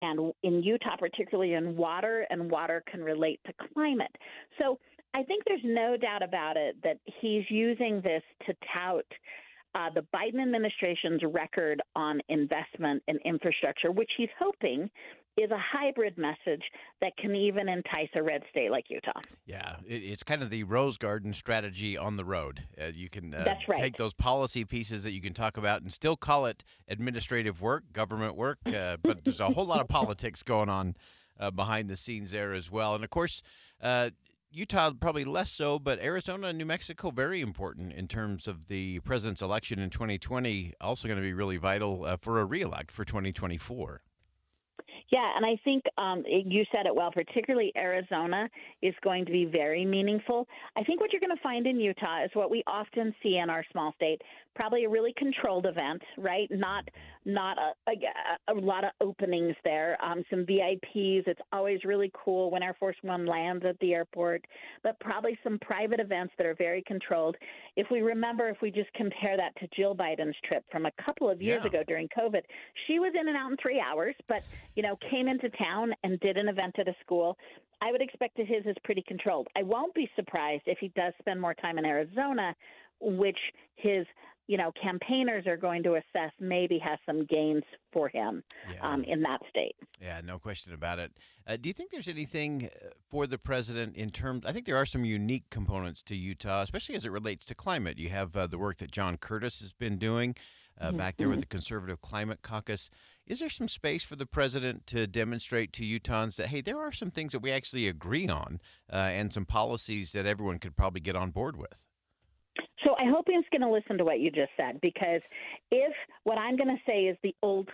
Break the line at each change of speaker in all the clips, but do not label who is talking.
and in Utah, particularly in water, and water can relate to climate. So I think there's no doubt about it that he's using this to tout the Biden administration's record on investment in infrastructure, which he's hoping is a hybrid message that can even entice a red state like Utah.
Yeah, it's kind of the Rose Garden strategy on the road. You can
That's right.
take those policy pieces that you can talk about and still call it administrative work, government work, but there's a whole lot of politics going on behind the scenes there as well. And, of course, Utah probably less so, but Arizona and New Mexico very important in terms of the president's election in 2020, also going to be really vital for a reelect for 2024.
Yeah, and I think you said it well, particularly Arizona is going to be very meaningful. I think what you're going to find in Utah is what we often see in our small state, probably a really controlled event, right? Not a lot of openings there, some VIPs. It's always really cool when Air Force One lands at the airport, but probably some private events that are very controlled. If we just compare that to Jill Biden's trip from a couple of years ago during COVID, she was in and out in 3 hours, but, came into town and did an event at a school. I would expect that his is pretty controlled. I won't be surprised if he does spend more time in Arizona, which his campaigners are going to assess maybe has some gains for him in that state.
Yeah, no question about it. Do you think there's anything for the president in terms? I think there are some unique components to Utah, especially as it relates to climate. You have the work that John Curtis has been doing back there with the Conservative Climate Caucus. Is there some space for the president to demonstrate to Utahns that, hey, there are some things that we actually agree on and some policies that everyone could probably get on board with?
So I hope he's going to listen to what you just said, because if what I'm going to say is the old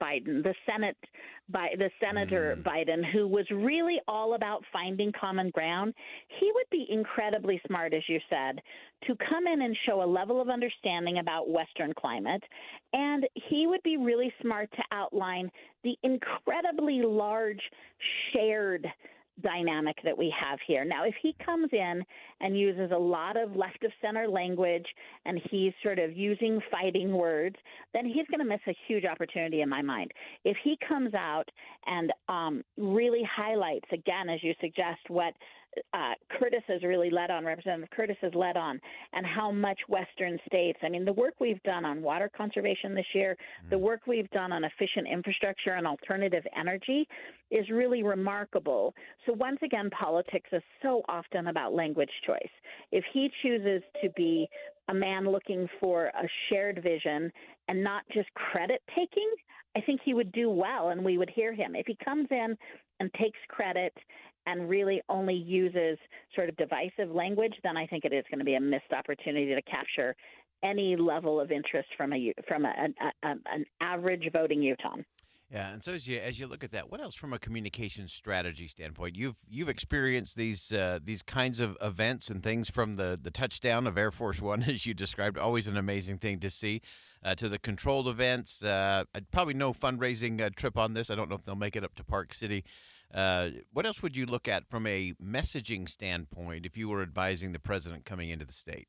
Biden, the Senator Biden, who was really all about finding common ground, he would be incredibly smart, as you said, to come in and show a level of understanding about Western climate. And he would be really smart to outline the incredibly large shared dynamic that we have here. Now, if he comes in and uses a lot of left of center language and he's sort of using fighting words, then he's going to miss a huge opportunity in my mind. If he comes out and really highlights, again, as you suggest, what Curtis has really led on, Representative Curtis has led on, and how much Western states, the work we've done on water conservation this year, the work we've done on efficient infrastructure and alternative energy is really remarkable. So once again, politics is so often about language choice. If he chooses to be a man looking for a shared vision and not just credit taking, I think he would do well and we would hear him. If he comes in and takes credit and really only uses sort of divisive language, then I think it is going to be a missed opportunity to capture any level of interest from an average voting Utah.
Yeah, and so as you look at that, what else from a communication strategy standpoint? You've experienced these kinds of events and things, from the touchdown of Air Force One, as you described, always an amazing thing to see, to the controlled events. Probably no fundraising trip on this. I don't know if they'll make it up to Park City. What else would you look at from a messaging standpoint if you were advising the president coming into the state?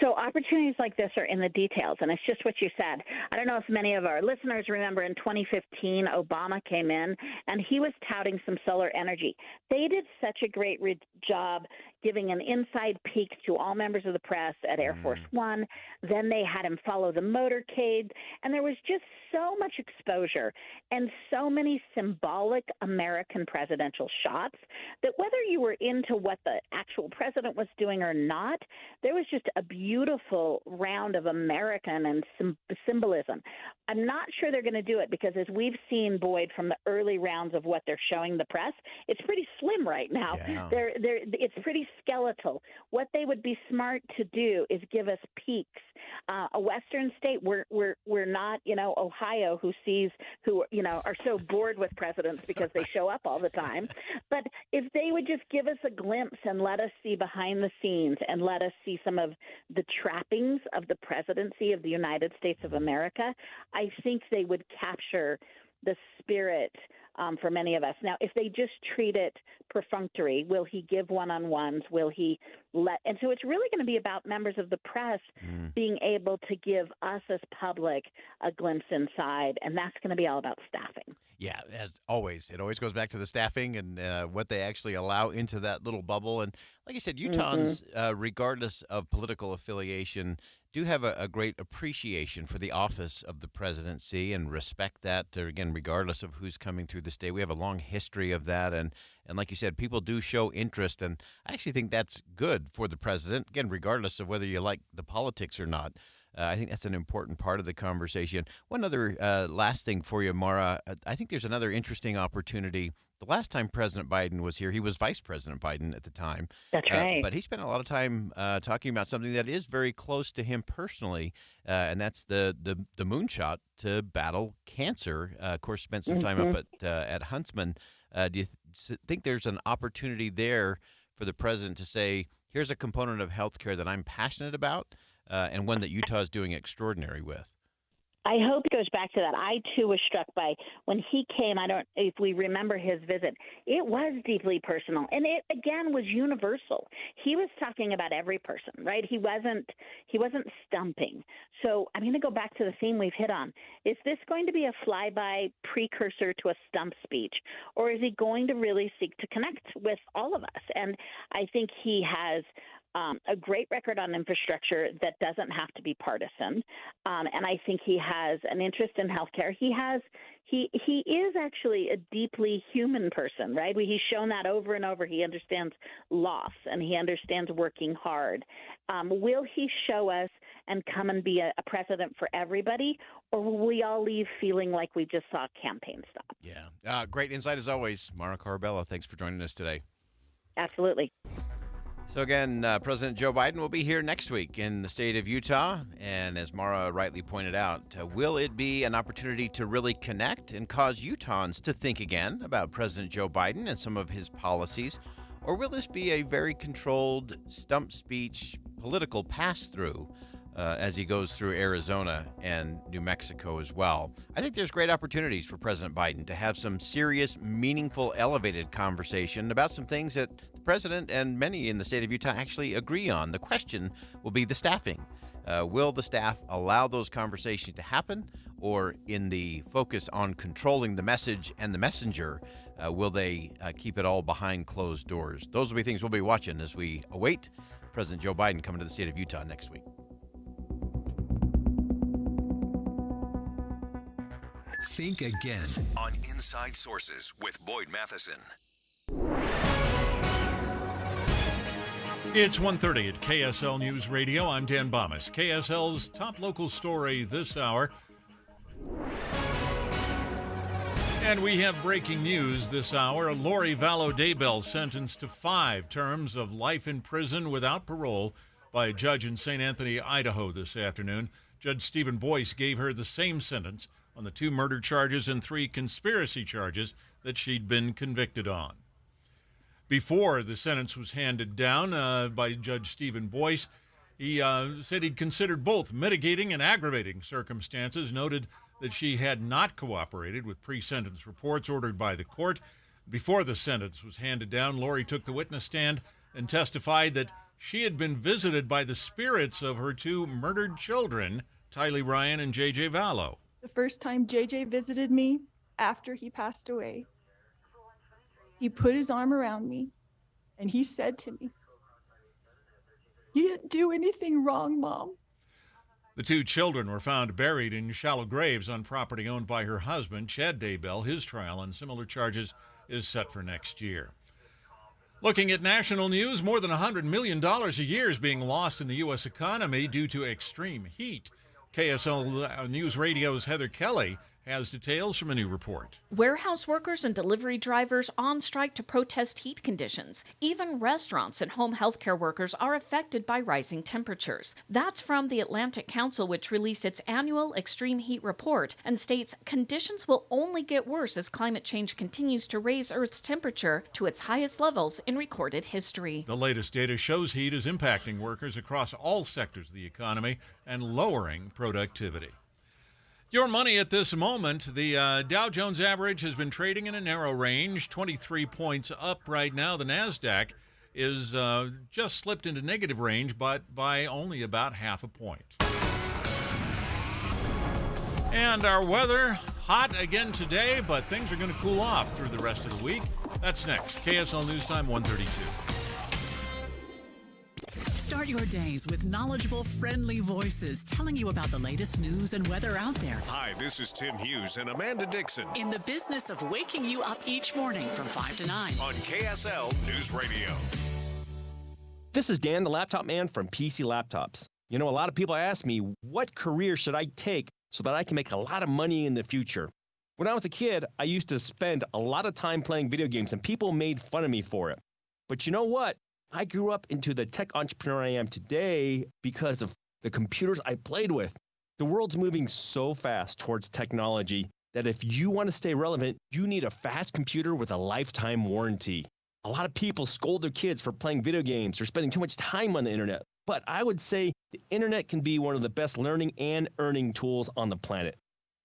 So opportunities like this are in the details, and it's just what you said. I don't know if many of our listeners remember in 2015, Obama came in, and he was touting some solar energy. They did such a great job giving an inside peek to all members of the press at Air Force One. Then they had him follow the motorcade, and there was just so much exposure and so many symbolic American presidential shots that whether you were into what the actual president was doing or not, there was just a beautiful round of American and symbolism. I'm not sure they're going to do it because, as we've seen, Boyd, from the early rounds of what they're showing the press, it's pretty slim right now.
Yeah.
It's pretty skeletal. What they would be smart to do is give us peaks. A Western state, we're not, Ohio, who are so bored with presidents because they show up all the time. But if they would just give us a glimpse and let us see behind the scenes and let us see some of the trappings of the presidency of the United States of America, I think they would capture the spirit for many of us. Now, if they just treat it perfunctory, will he give one-on-ones? Will he let? And so it's really going to be about members of the press being able to give us as public a glimpse inside, and that's going to be all about staffing.
Yeah, as always, it always goes back to the staffing and what they actually allow into that little bubble. And like I said, Utahns, regardless of political affiliation, do have a great appreciation for the office of the presidency and respect that, again, regardless of who's coming through the state. We have a long history of that. And like you said, people do show interest. And I actually think that's good for the president, again, regardless of whether you like the politics or not. I think that's an important part of the conversation. One other last thing for you, Mara. I think there's another interesting opportunity. The last time President Biden was here, he was Vice President Biden at the time.
That's right.
But he spent a lot of time talking about something that is very close to him personally, and that's the moonshot to battle cancer. Of course, spent some time up at Huntsman. Do you think there's an opportunity there for the president to say, here's a component of healthcare that I'm passionate about, and one that Utah is doing extraordinary with?
I hope it goes back to that. I, too, was struck by when he came. I don't if we remember his visit. It was deeply personal, and it, again, was universal. He was talking about every person, right? He wasn't stumping. So I'm going to go back to the theme we've hit on. Is this going to be a flyby precursor to a stump speech, or is he going to really seek to connect with all of us? And I think he has a great record on infrastructure that doesn't have to be partisan, and I think he has an interest in healthcare. He is actually a deeply human person, right? He's shown that over and over. He understands loss and he understands working hard. Will he show us and come and be a president for everybody, or will we all leave feeling like we just saw a campaign stop?
Yeah, great insight as always, Mara Carabello. Thanks for joining us today.
Absolutely.
So again, President Joe Biden will be here next week in the state of Utah. And as Mara rightly pointed out, will it be an opportunity to really connect and cause Utahns to think again about President Joe Biden and some of his policies? Or will this be a very controlled stump speech political pass-through as he goes through Arizona and New Mexico as well? I think there's great opportunities for President Biden to have some serious, meaningful, elevated conversation about some things that the president and many in the state of Utah actually agree on. The question will be the staffing. Will the staff allow those conversations to happen, or in the focus on controlling the message and the messenger, will they keep it all behind closed doors? Those will be things we'll be watching as we await President Joe Biden coming to the state of Utah next week.
Think again on Inside Sources with Boyd Matheson.
It's 1:30 at KSL News Radio. I'm Dan Bomas. KSL's top local story this hour. And we have breaking news this hour. Lori Vallow Daybell sentenced to 5 terms of life in prison without parole by a judge in St. Anthony, Idaho this afternoon. Judge Stephen Boyce gave her the same sentence on the 2 murder charges and 3 conspiracy charges that she'd been convicted on. Before the sentence was handed down by Judge Stephen Boyce, he said he'd considered both mitigating and aggravating circumstances, noted that she had not cooperated with pre-sentence reports ordered by the court. Before the sentence was handed down, Lori took the witness stand and testified that she had been visited by the spirits of her 2 murdered children, Tylee Ryan and J.J. Vallow.
The first time JJ visited me after he passed away, he put his arm around me and he said to me, "You didn't do anything wrong, Mom."
The 2 children were found buried in shallow graves on property owned by her husband, Chad Daybell. His trial on similar charges is set for next year. Looking at national news, more than $100 million a year is being lost in the U.S. economy due to extreme heat. KSL News Radio's Heather Kelly has details from a new report.
Warehouse workers and delivery drivers on strike to protest heat conditions. Even restaurants and home healthcare workers are affected by rising temperatures. That's from the Atlantic Council, which released its annual extreme heat report and states conditions will only get worse as climate change continues to raise Earth's temperature to its highest levels in recorded history.
The latest data shows heat is impacting workers across all sectors of the economy and lowering productivity. Your money at this moment, the Dow Jones average has been trading in a narrow range, 23 points up right now. The NASDAQ is just slipped into negative range, but by only about half a point. And our weather, hot again today, but things are going to cool off through the rest of the week. That's next. KSL News Time 132.
Start your days with knowledgeable, friendly voices telling you about the latest news and weather out there.
Hi, this is Tim Hughes and Amanda Dixon
In the business of waking you up each morning from 5 to 9.
on KSL News Radio.
This is Dan, the laptop man from PC Laptops. You know, a lot of people ask me, what career should I take so that I can make a lot of money in the future? When I was a kid, I used to spend a lot of time playing video games, and people made fun of me for it. But you know what? I grew up into the tech entrepreneur I am today because of the computers I played with. The world's moving so fast towards technology that if you want to stay relevant, you need a fast computer with a lifetime warranty. A lot of people scold their kids for playing video games or spending too much time on the internet. But I would say the internet can be one of the best learning and earning tools on the planet.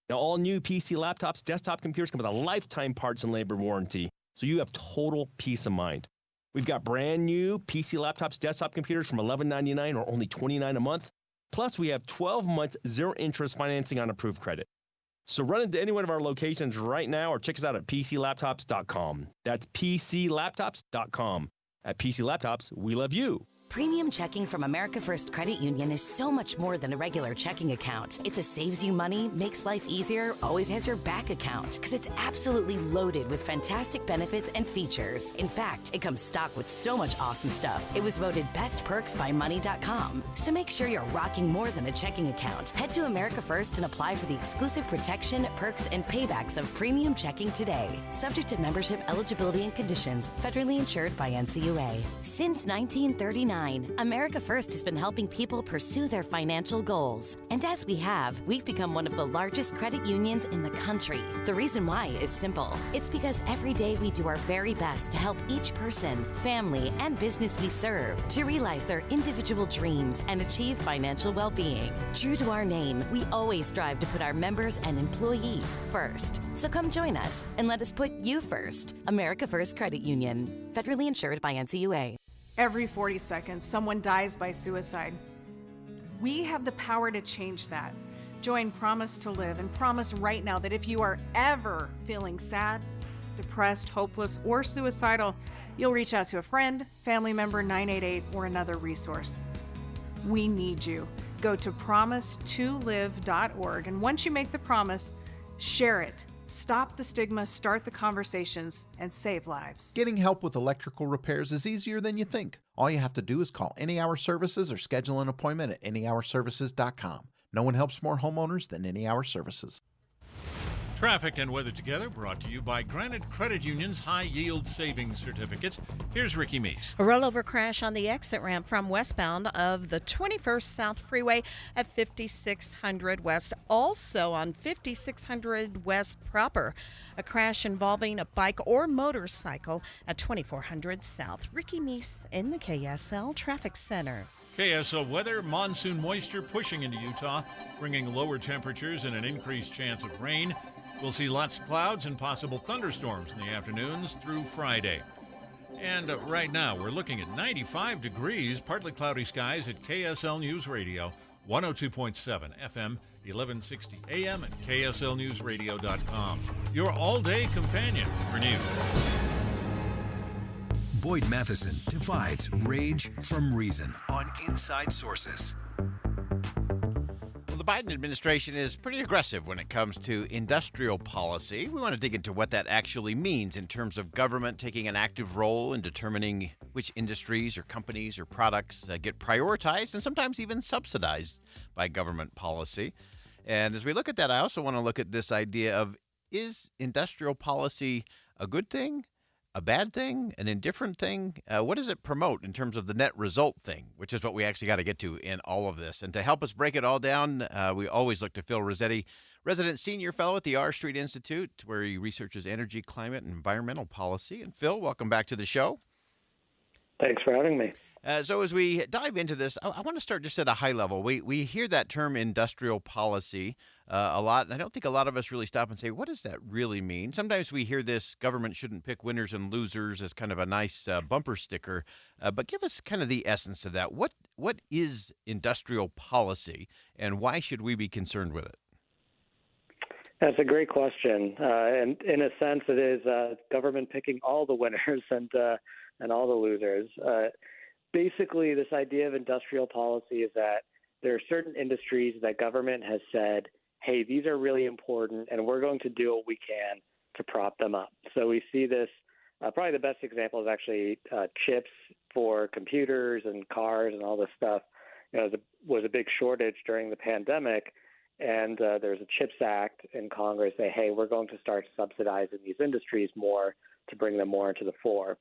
Now, all new PC laptops, desktop computers come with a lifetime parts and labor warranty, so you have total peace of mind. We've got brand new PC laptops, desktop computers from $11.99 or only $29 a month. Plus, we have 12 months zero interest financing on approved credit. So run into any one of our locations right now or check us out at PCLaptops.com. That's PCLaptops.com. At PC Laptops, we love you.
Premium checking from America First Credit Union is so much more than a regular checking account. It's a saves you money, makes life easier, always has your back account, because it's absolutely loaded with fantastic benefits and features. In fact, it comes stocked with so much awesome stuff. It was voted Best Perks by Money.com. So make sure you're rocking more than a checking account. Head to America First and apply for the exclusive protection, perks, and paybacks of premium checking today. Subject to membership eligibility and conditions. Federally insured by NCUA. Since 1939, America First has been helping people pursue their financial goals. And as we have, we've become one of the largest credit unions in the country. The reason why is simple. It's because every day we do our very best to help each person, family, and business we serve to realize their individual dreams and achieve financial well-being. True to our name, we always strive to put our members and employees first. So come join us and let us put you first. America First Credit Union. Federally insured by NCUA.
Every 40 seconds, someone dies by suicide. We have the power to change that. Join Promise to Live and promise right now that if you are ever feeling sad, depressed, hopeless, or suicidal, you'll reach out to a friend, family member, 988, or another resource. We need you. Go to promisetolive.org, and once you make the promise, share it. Stop the stigma, start the conversations, and save lives.
Getting help with electrical repairs is easier than you think. All you have to do is call Any Hour Services or schedule an appointment at anyhourservices.com. No one helps more homeowners than Any Hour Services.
Traffic and weather together brought to you by Granite Credit Union's High Yield Savings Certificates. Here's Ricky Meese.
A rollover crash on the exit ramp from westbound of the 21st South Freeway at 5600 West. Also on 5600 West proper. A crash involving a bike or motorcycle at 2400 South. Ricky Meese in the KSL Traffic Center.
KSL weather, monsoon moisture pushing into Utah, bringing lower temperatures and an increased chance of rain. We'll see lots of clouds and possible thunderstorms in the afternoons through Friday. And right now, we're looking at 95 degrees, partly cloudy skies at KSL News Radio, 102.7 FM, 1160 AM, and KSLNewsRadio.com. Your all-day companion for news.
Boyd Matheson divides rage from reason on Inside Sources.
Well, the Biden administration is pretty aggressive when it comes to industrial policy. We want to dig into what that actually means in terms of government taking an active role in determining which industries or companies or products get prioritized and sometimes even subsidized by government policy. And as we look at that, I also want to look at this idea of, is industrial policy a good thing, a bad thing, an indifferent thing? What does it promote in terms of the net result thing, which is what we actually got to get to in all of this. And to help us break it all down, we always look to Phil Rossetti, resident senior fellow at the R Street Institute, where he researches energy, climate, and environmental policy. And Phil, welcome back to the show.
Thanks for having me.
So as we dive into this, I want to start just at a high level. We hear that term industrial policy a lot, and I don't think a lot of us really stop and say, what does that really mean? Sometimes we hear this government shouldn't pick winners and losers as kind of a nice bumper sticker, but give us kind of the essence of that. What is industrial policy, and why should we be concerned with it?
That's a great question, and in a sense, it is government picking all the winners and all the losers. Basically, this idea of industrial policy is that there are certain industries that government has said, hey, these are really important, and we're going to do what we can to prop them up. So we see this, probably the best example is actually chips for computers and cars and all this stuff. You know, there was a big shortage during the pandemic, and there's a CHIPS Act in Congress say, hey, we're going to start subsidizing these industries more to bring them more into the fore.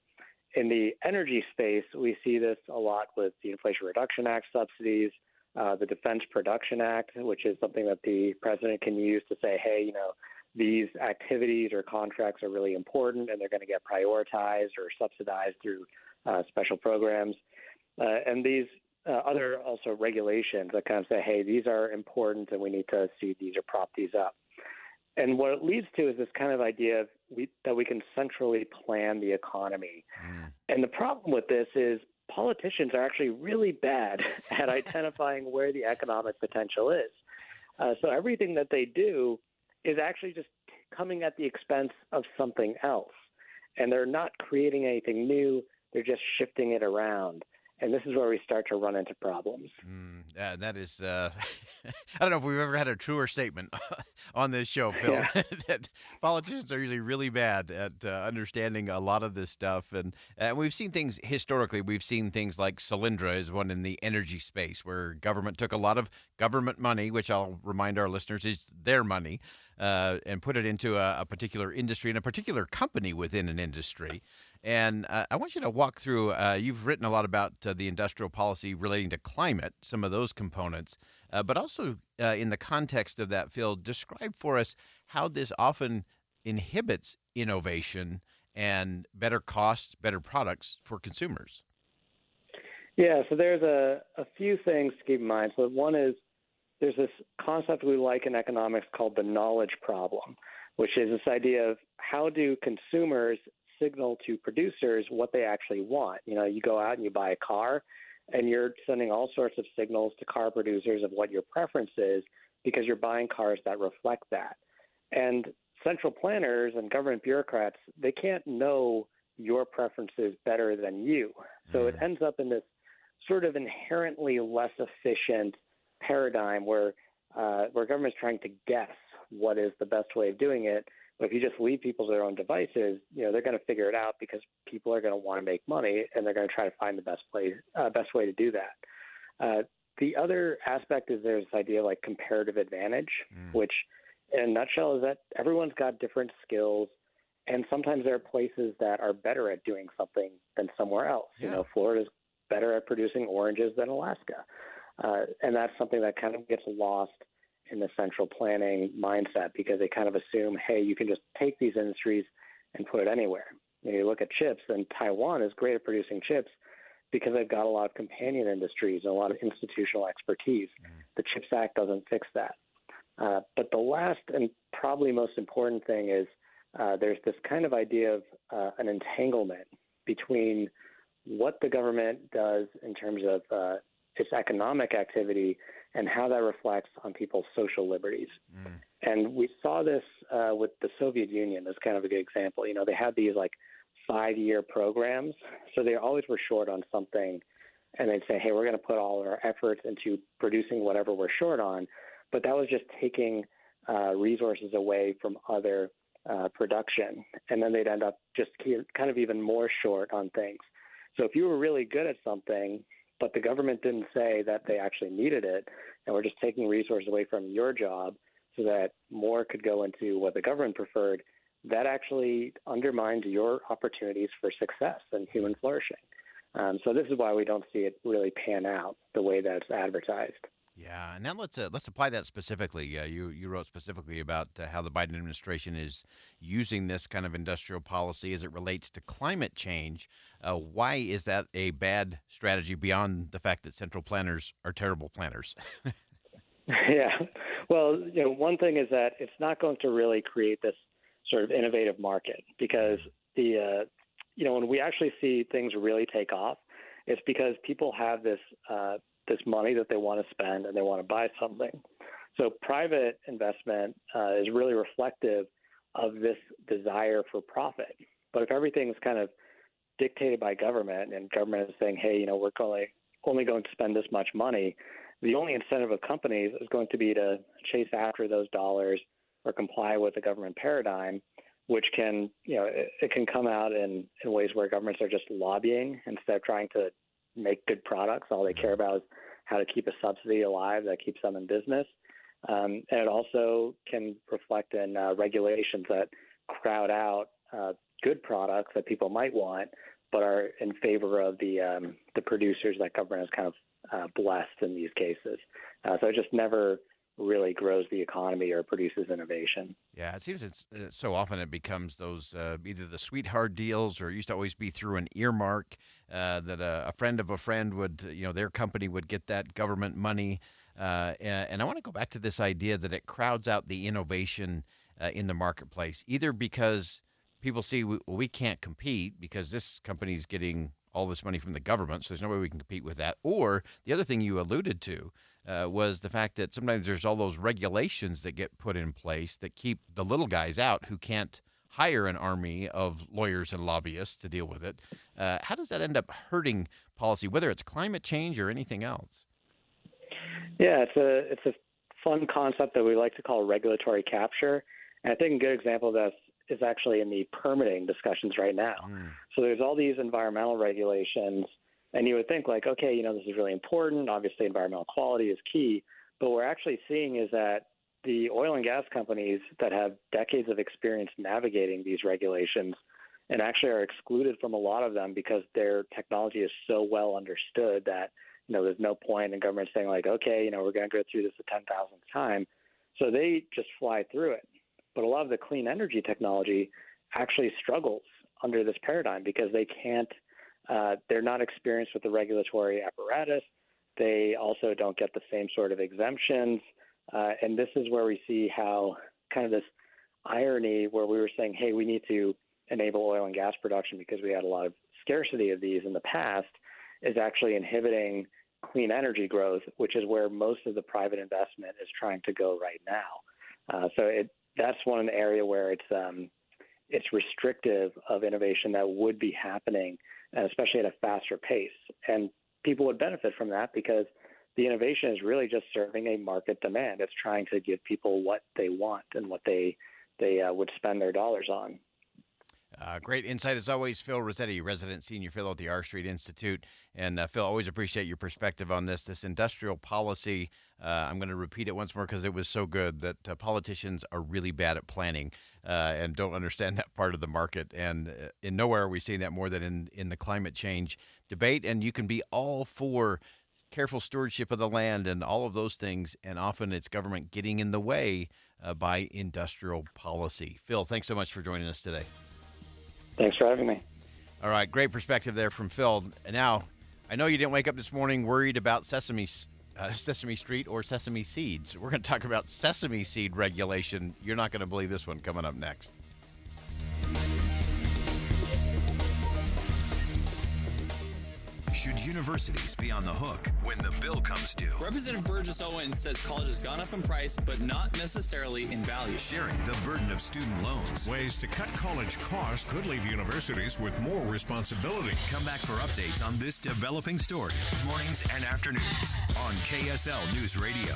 In the energy space, we see this a lot with the Inflation Reduction Act subsidies, the Defense Production Act, which is something that the president can use to say, hey, you know, these activities or contracts are really important and they're going to get prioritized or subsidized through special programs. And these other also regulations that kind of say, hey, these are important and we need to see these or prop these up. And what it leads to is this kind of idea of that we can centrally plan the economy. And the problem with this is politicians are actually really bad at identifying where the economic potential is. So everything that they do is actually just coming at the expense of something else. And they're not creating anything new. They're just shifting it around. And this is where we start to run into problems.
That is, I don't know if we've ever had a truer statement on this show, Phil. Yeah. That politicians are usually really bad at understanding a lot of this stuff. And we've seen things historically. We've seen things like Solyndra is one in the energy space where government took a lot of government money, which I'll remind our listeners is their money, and put it into a particular industry and a particular company within an industry. And I want you to walk through, you've written a lot about the industrial policy relating to climate, some of those components, but also in the context of that, Phil, describe for us how this often inhibits innovation and better costs, better products for consumers.
Yeah, so there's a few things to keep in mind. So one is there's this concept we like in economics called the knowledge problem, which is this idea of how do consumers signal to producers what they actually want. You know, you go out and you buy a car and you're sending all sorts of signals to car producers of what your preference is because you're buying cars that reflect that. And central planners and government bureaucrats, they can't know your preferences better than you. So it ends up in this sort of inherently less efficient paradigm where government's trying to guess what is the best way of doing it. But if you just leave people to their own devices, you know, they're going to figure it out because people are going to want to make money and they're going to try to find the best way to do that. The other aspect is there's this idea of like comparative advantage, which in a nutshell is that everyone's got different skills. And sometimes there are places that are better at doing something than somewhere else. Yeah. You know, Florida's better at producing oranges than Alaska. And that's something that kind of gets lost in the central planning mindset because they kind of assume, hey, you can just take these industries and put it anywhere. You look at chips, and Taiwan is great at producing chips because they've got a lot of companion industries and a lot of institutional expertise. The CHIPS Act doesn't fix that. But the last and probably most important thing is there's this kind of idea of an entanglement between what the government does in terms of its economic activity and how that reflects on people's social liberties. And we saw this with the Soviet Union as kind of a good example. You know, they had these like 5-year programs, so they always were short on something, and they'd say, hey, we're going to put all our efforts into producing whatever we're short on, but that was just taking resources away from other production, and then they'd end up just kind of even more short on things. So if you were really good at something, but the government didn't say that they actually needed it, and we're just taking resources away from your job so that more could go into what the government preferred, that actually undermines your opportunities for success and human flourishing. So this is why we don't see it really pan out the way that it's advertised.
Yeah, and now let's apply that specifically. You wrote specifically about how the Biden administration is using this kind of industrial policy as it relates to climate change. Why is that a bad strategy beyond the fact that central planners are terrible planners?
Yeah. Well, one thing is that it's not going to really create this sort of innovative market because when we actually see things really take off, it's because people have this money that they want to spend and they want to buy something. So private investment is really reflective of this desire for profit. But if everything's kind of dictated by government and government is saying, hey, we're only going to spend this much money, the only incentive of companies is going to be to chase after those dollars or comply with the government paradigm, which can, it can come out in ways where governments are just lobbying instead of trying to make good products. All they care about is how to keep a subsidy alive that keeps them in business. And it also can reflect in regulations that crowd out good products that people might want, but are in favor of the producers that government has kind of blessed in these cases. So it just never really grows the economy or produces innovation.
Yeah, it seems it's so often it becomes those either the sweetheart deals or it used to always be through an earmark that a friend of a friend would, their company would get that government money. And I want to go back to this idea that it crowds out the innovation in the marketplace, either because people see we can't compete because this company's getting all this money from the government, so there's no way we can compete with that. Or the other thing you alluded to was the fact that sometimes there's all those regulations that get put in place that keep the little guys out who can't hire an army of lawyers and lobbyists to deal with it. How does that end up hurting policy, whether it's climate change or anything else?
Yeah, it's a fun concept that we like to call regulatory capture. And I think a good example of this is actually in the permitting discussions right now. So there's all these environmental regulations, and you would think like, okay, this is really important. Obviously, environmental quality is key. But what we're actually seeing is that the oil and gas companies that have decades of experience navigating these regulations and actually are excluded from a lot of them because their technology is so well understood that, there's no point in government saying like, okay, we're going to go through this a 10,000th time. So they just fly through it. But a lot of the clean energy technology actually struggles under this paradigm because they can't, they're not experienced with the regulatory apparatus. They also don't get the same sort of exemptions. And this is where we see how kind of this irony where we were saying, hey, we need to enable oil and gas production because we had a lot of scarcity of these in the past is actually inhibiting clean energy growth, which is where most of the private investment is trying to go right now. That's one area where it's restrictive of innovation that would be happening, especially at a faster pace. And people would benefit from that because the innovation is really just serving a market demand. It's trying to give people what they want and what they would spend their dollars on.
Great insight as always, Phil Rossetti, resident senior fellow at the R Street Institute. And Phil, always appreciate your perspective on this industrial policy. I'm going to repeat it once more because it was so good that politicians are really bad at planning and don't understand that part of the market. And in nowhere are we seeing that more than in the climate change debate. And you can be all for careful stewardship of the land and all of those things. And often it's government getting in the way by industrial policy. Phil, thanks so much for joining us today.
Thanks for having me.
All right, great perspective there from Phil. Now, I know you didn't wake up this morning worried about Sesame Street or sesame seeds. We're going to talk about sesame seed regulation. You're not going to believe this one coming up next.
Should universities be on the hook when the bill comes due?
Representative Burgess Owen says college has gone up in price, but not necessarily in value.
Sharing the burden of student loans.
Ways to cut college costs could leave universities with more responsibility.
Come back for updates on this developing story. Mornings and afternoons on KSL News Radio.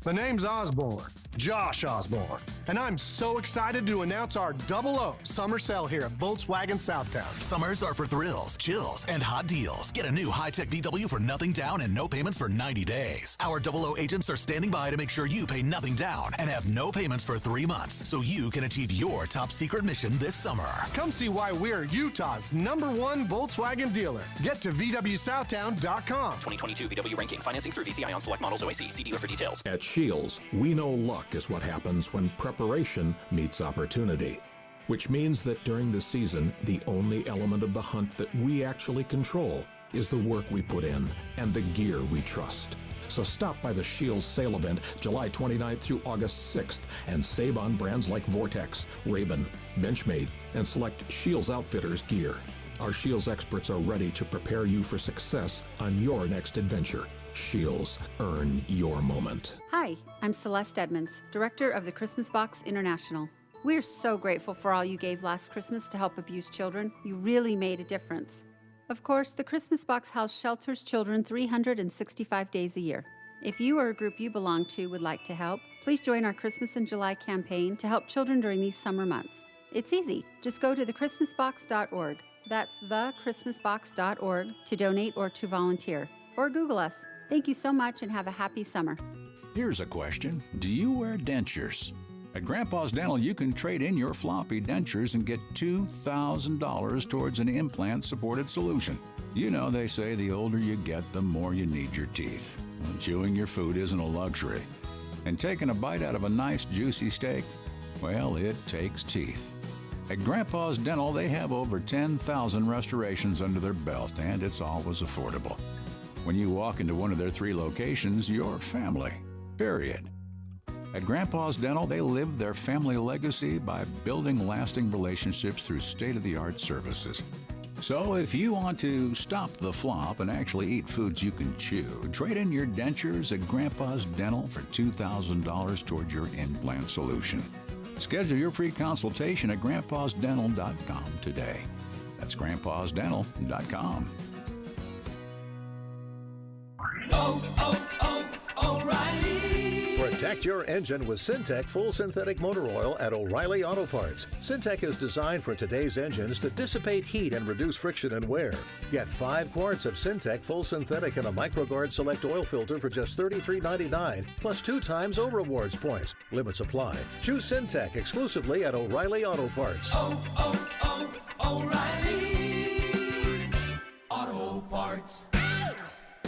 The name's Osborne. Josh Osborne, and I'm so excited to announce our 00 summer sale here at Volkswagen Southtown.
Summers are for thrills, chills, and hot deals. Get a new high-tech VW for nothing down and no payments for 90 days. Our 00 agents are standing by to make sure you pay nothing down and have no payments for 3 months, so you can achieve your top secret mission this summer.
Come see why we're Utah's #1 Volkswagen dealer. Get to VWSouthtown.com.
2022 VW ranking. Financing through VCI on select models OAC. See dealer for details.
At Shields, we know luck is what happens when preparation meets opportunity, which means that during the season, the only element of the hunt that we actually control is the work we put in and the gear we trust. So stop by the Shields sale event July 29th through August 6th and save on brands like Vortex, Raven, Benchmade, and select Shields Outfitters gear. Our Shields experts are ready to prepare you for success on your next adventure. Shields, earn your moment.
Hi, I'm Celeste Edmonds, Director of the Christmas Box International. We're so grateful for all you gave last Christmas to help abused children. You really made a difference. Of course, the Christmas Box House shelters children 365 days a year. If you or a group you belong to would like to help, please join our Christmas in July campaign to help children during these summer months. It's easy. Just go to thechristmasbox.org. That's thechristmasbox.org to donate or to volunteer. Or Google us. Thank you so much and have a happy summer.
Here's a question. Do you wear dentures? At Grandpa's Dental, you can trade in your floppy dentures and get $2,000 towards an implant-supported solution. You know, they say the older you get, the more you need your teeth. Well, chewing your food isn't a luxury. And taking a bite out of a nice, juicy steak, well, it takes teeth. At Grandpa's Dental, they have over 10,000 restorations under their belt, and it's always affordable. When you walk into one of their 3 locations, you're family, period. At Grandpa's Dental, they live their family legacy by building lasting relationships through state-of-the-art services. So if you want to stop the flop and actually eat foods you can chew, trade in your dentures at Grandpa's Dental for $2,000 toward your implant solution. Schedule your free consultation at grandpasdental.com today. That's grandpasdental.com.
Protect your engine with Syntec Full Synthetic Motor Oil at O'Reilly Auto Parts. Syntec is designed for today's engines to dissipate heat and reduce friction and wear. Get 5 quarts of Syntec Full Synthetic and a MicroGuard Select oil filter for just $33.99, plus 2 times O Rewards points. Limits apply. Choose Syntec exclusively at O'Reilly Auto Parts.
O'Reilly Auto Parts.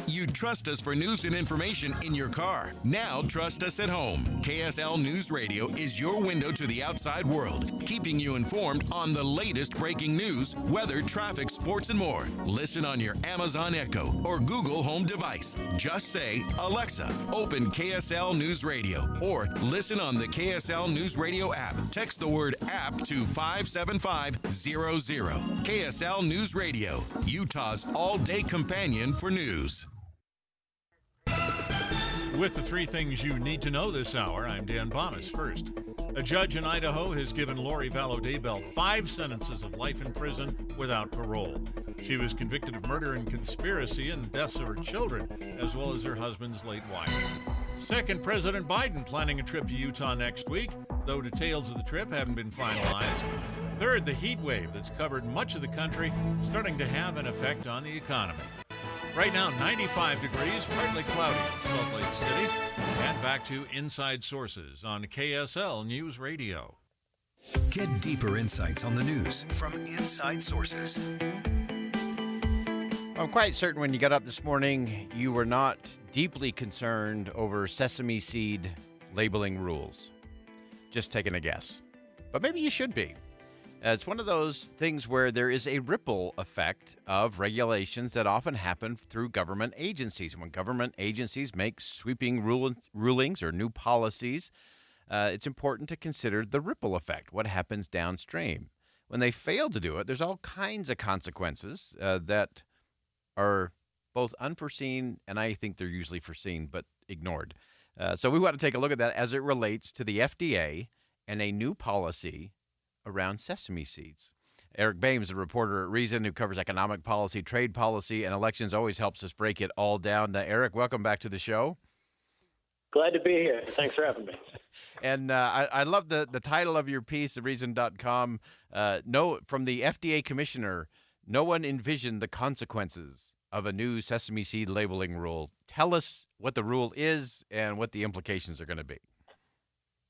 You trust us for news and information in your car. Now trust us at home. KSL News Radio is your window to the outside world, keeping you informed on the latest breaking news, weather, traffic, sports, and more. Listen on your Amazon Echo or Google Home device. Just say, Alexa, open KSL News Radio, or listen on the KSL News Radio app. Text the word app to 57500. KSL News Radio, Utah's all-day companion for news.
With the 3 things you need to know this hour, I'm Dan Bonas. First, a judge in Idaho has given Lori Vallow Daybell 5 sentences of life in prison without parole. She was convicted of murder and conspiracy and deaths of her children, as well as her husband's late wife. Second, President Biden planning a trip to Utah next week, though details of the trip haven't been finalized. Third, the heat wave that's covered much of the country starting to have an effect on the economy. Right now, 95 degrees, partly cloudy in Salt Lake City. And back to Inside Sources on KSL News Radio.
Get deeper insights on the news from Inside Sources.
I'm quite certain when you got up this morning, you were not deeply concerned over sesame seed labeling rules. Just taking a guess. But maybe you should be. It's one of those things where there is a ripple effect of regulations that often happen through government agencies. When government agencies make sweeping rulings or new policies, it's important to consider the ripple effect, what happens downstream. When they fail to do it, there's all kinds of consequences that are both unforeseen, and I think they're usually foreseen but ignored. So we want to take a look at that as it relates to the FDA and a new policy around sesame seeds. Eric Bames, a reporter at Reason who covers economic policy, trade policy, and elections, always helps us break it all down. Eric, welcome back to the show.
Glad to be here. Thanks for having me.
And I love the title of your piece, thereason.com. No, from the FDA commissioner, no one envisioned the consequences of a new sesame seed labeling rule. Tell us what the rule is and what the implications are going to be.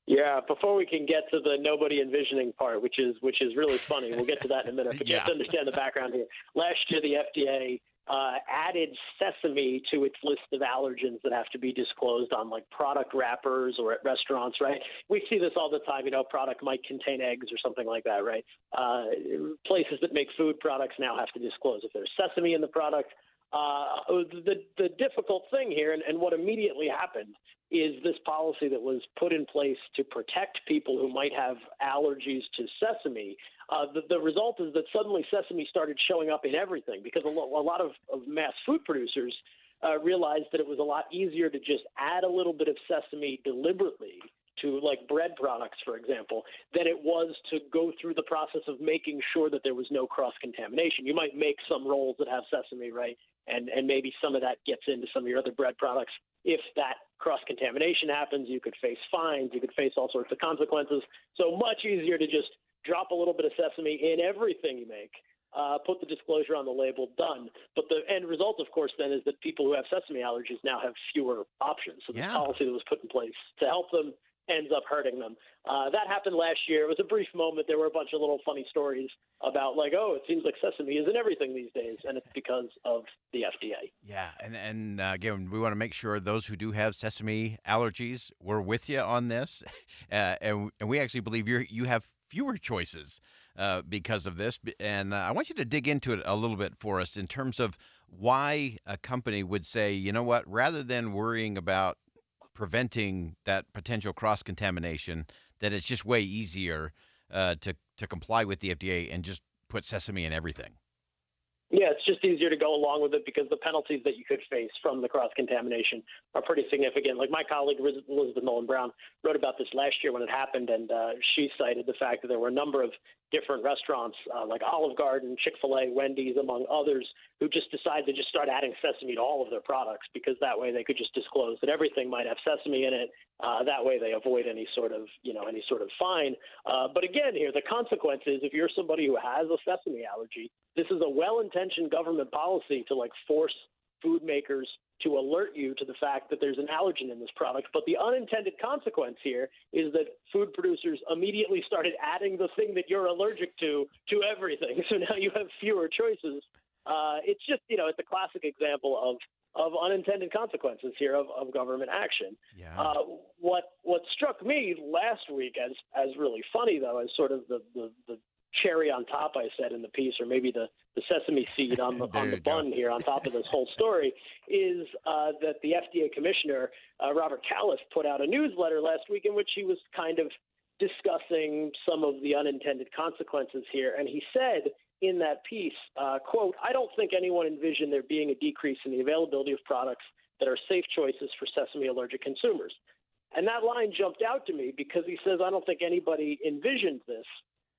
Yeah, before we can get to the nobody envisioning part, which is really funny, we'll get to that in a minute, but you have to understand the background here. Last year, the FDA added sesame to its list of allergens that have to be disclosed on like product wrappers or at restaurants, right? We see this all the time, product might contain eggs or something like that, right? Places that make food products now have to disclose if there's sesame in the product. The difficult thing here and what immediately happened is this policy that was put in place to protect people who might have allergies to sesame. The result is that suddenly sesame started showing up in everything because a lot of mass food producers realized that it was a lot easier to just add a little bit of sesame deliberately to like bread products, for example, than it was to go through the process of making sure that there was no cross-contamination. You might make some rolls that have sesame, right? And maybe some of that gets into some of your other bread products. If that cross-contamination happens, you could face fines, you could face all sorts of consequences. So much easier to just drop a little bit of sesame in everything you make, put the disclosure on the label, done. But the end result, of course, then is that people who have sesame allergies now have fewer options. So the policy that was put in place to help them ends up hurting them. That happened last year. It was a brief moment. There were a bunch of little funny stories about like, oh, it seems like sesame is in everything these days, and it's because of the FDA.
Yeah, and again, we want to make sure those who do have sesame allergies, we're with you on this, and we actually believe you have fewer choices because of this. And I want you to dig into it a little bit for us in terms of why a company would say, you know what, rather than worrying about preventing that potential cross-contamination, that it's just way easier to comply with the FDA and just put sesame in everything.
Yeah, it's just easier to go along with it because the penalties that you could face from the cross-contamination are pretty significant. Like my colleague Elizabeth Nolan Brown wrote about this last year when it happened, and she cited the fact that there were a number of different restaurants like Olive Garden, Chick-fil-A, Wendy's, among others, who just decided to just start adding sesame to all of their products because that way they could just disclose that everything might have sesame in it. That way they avoid any sort of fine. But again, here, the consequence is if you're somebody who has a sesame allergy, this is a well-intentioned government policy to like force food makers to alert you to the fact that there's an allergen in this product. But the unintended consequence here is that food producers immediately started adding the thing that you're allergic to everything. So now you have fewer choices. It's just, it's a classic example of unintended consequences here of government action.
Yeah.
What struck me last week as really funny, though, as sort of the cherry on top, I said in the piece, or maybe the sesame seed on the bun here on top of this whole story, is that the FDA commissioner, Robert Califf, put out a newsletter last week in which he was kind of discussing some of the unintended consequences here. And he said in that piece, quote, "I don't think anyone envisioned there being a decrease in the availability of products that are safe choices for sesame allergic consumers." And that line jumped out to me because he says, I don't think anybody envisioned this,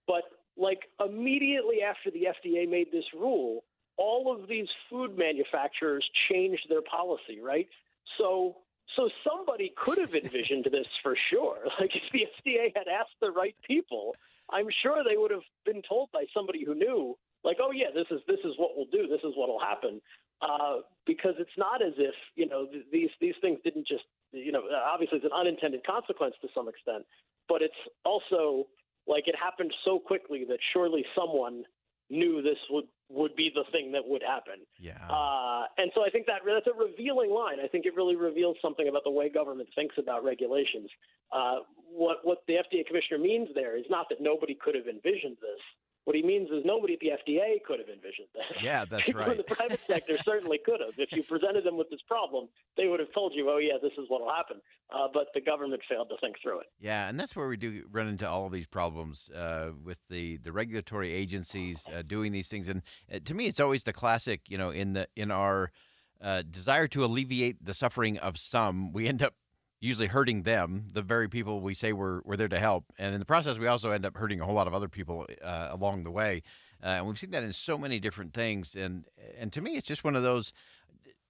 but like immediately after the FDA made this rule, all of these food manufacturers changed their policy, right? So somebody could have envisioned this for sure. Like if the FDA had asked the right people, I'm sure they would have been told by somebody who knew, like, oh yeah, this is what we'll do. This is what will happen. Because it's not as if, these things didn't just, obviously it's an unintended consequence to some extent, but it's also like it happened so quickly that surely someone knew this would be the thing that would happen.
Yeah.
And so I think that's a revealing line. I think it really reveals something about the way government thinks about regulations. What the FDA commissioner means there is not that nobody could have envisioned this. What he means is nobody at the FDA could have envisioned this.
Yeah, that's
People
right.
in the private sector certainly could have. If you presented them with this problem, they would have told you, oh, yeah, this is what will happen. But the government failed to think through it.
Yeah, and that's where we do run into all of these problems with the regulatory agencies doing these things. And to me, it's always the classic, in our desire to alleviate the suffering of some, we end up usually hurting them, the very people we say we're there to help. And in the process, we also end up hurting a whole lot of other people along the way. And we've seen that in so many different things. And to me, it's just one of those,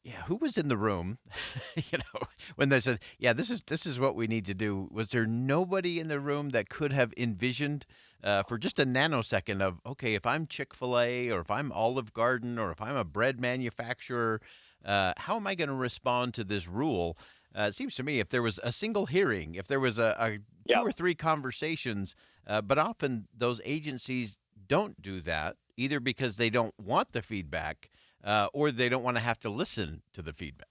Yeah, who was in the room, when they said, yeah, this is what we need to do? Was there nobody in the room that could have envisioned for just a nanosecond of, okay, if I'm Chick-fil-A or if I'm Olive Garden or if I'm a bread manufacturer, how am I going to respond to this rule? It seems to me if there was a single hearing, if there was a 2 or 3 conversations, but often those agencies don't do that, either because they don't want the feedback or they don't want to have to listen to the feedback.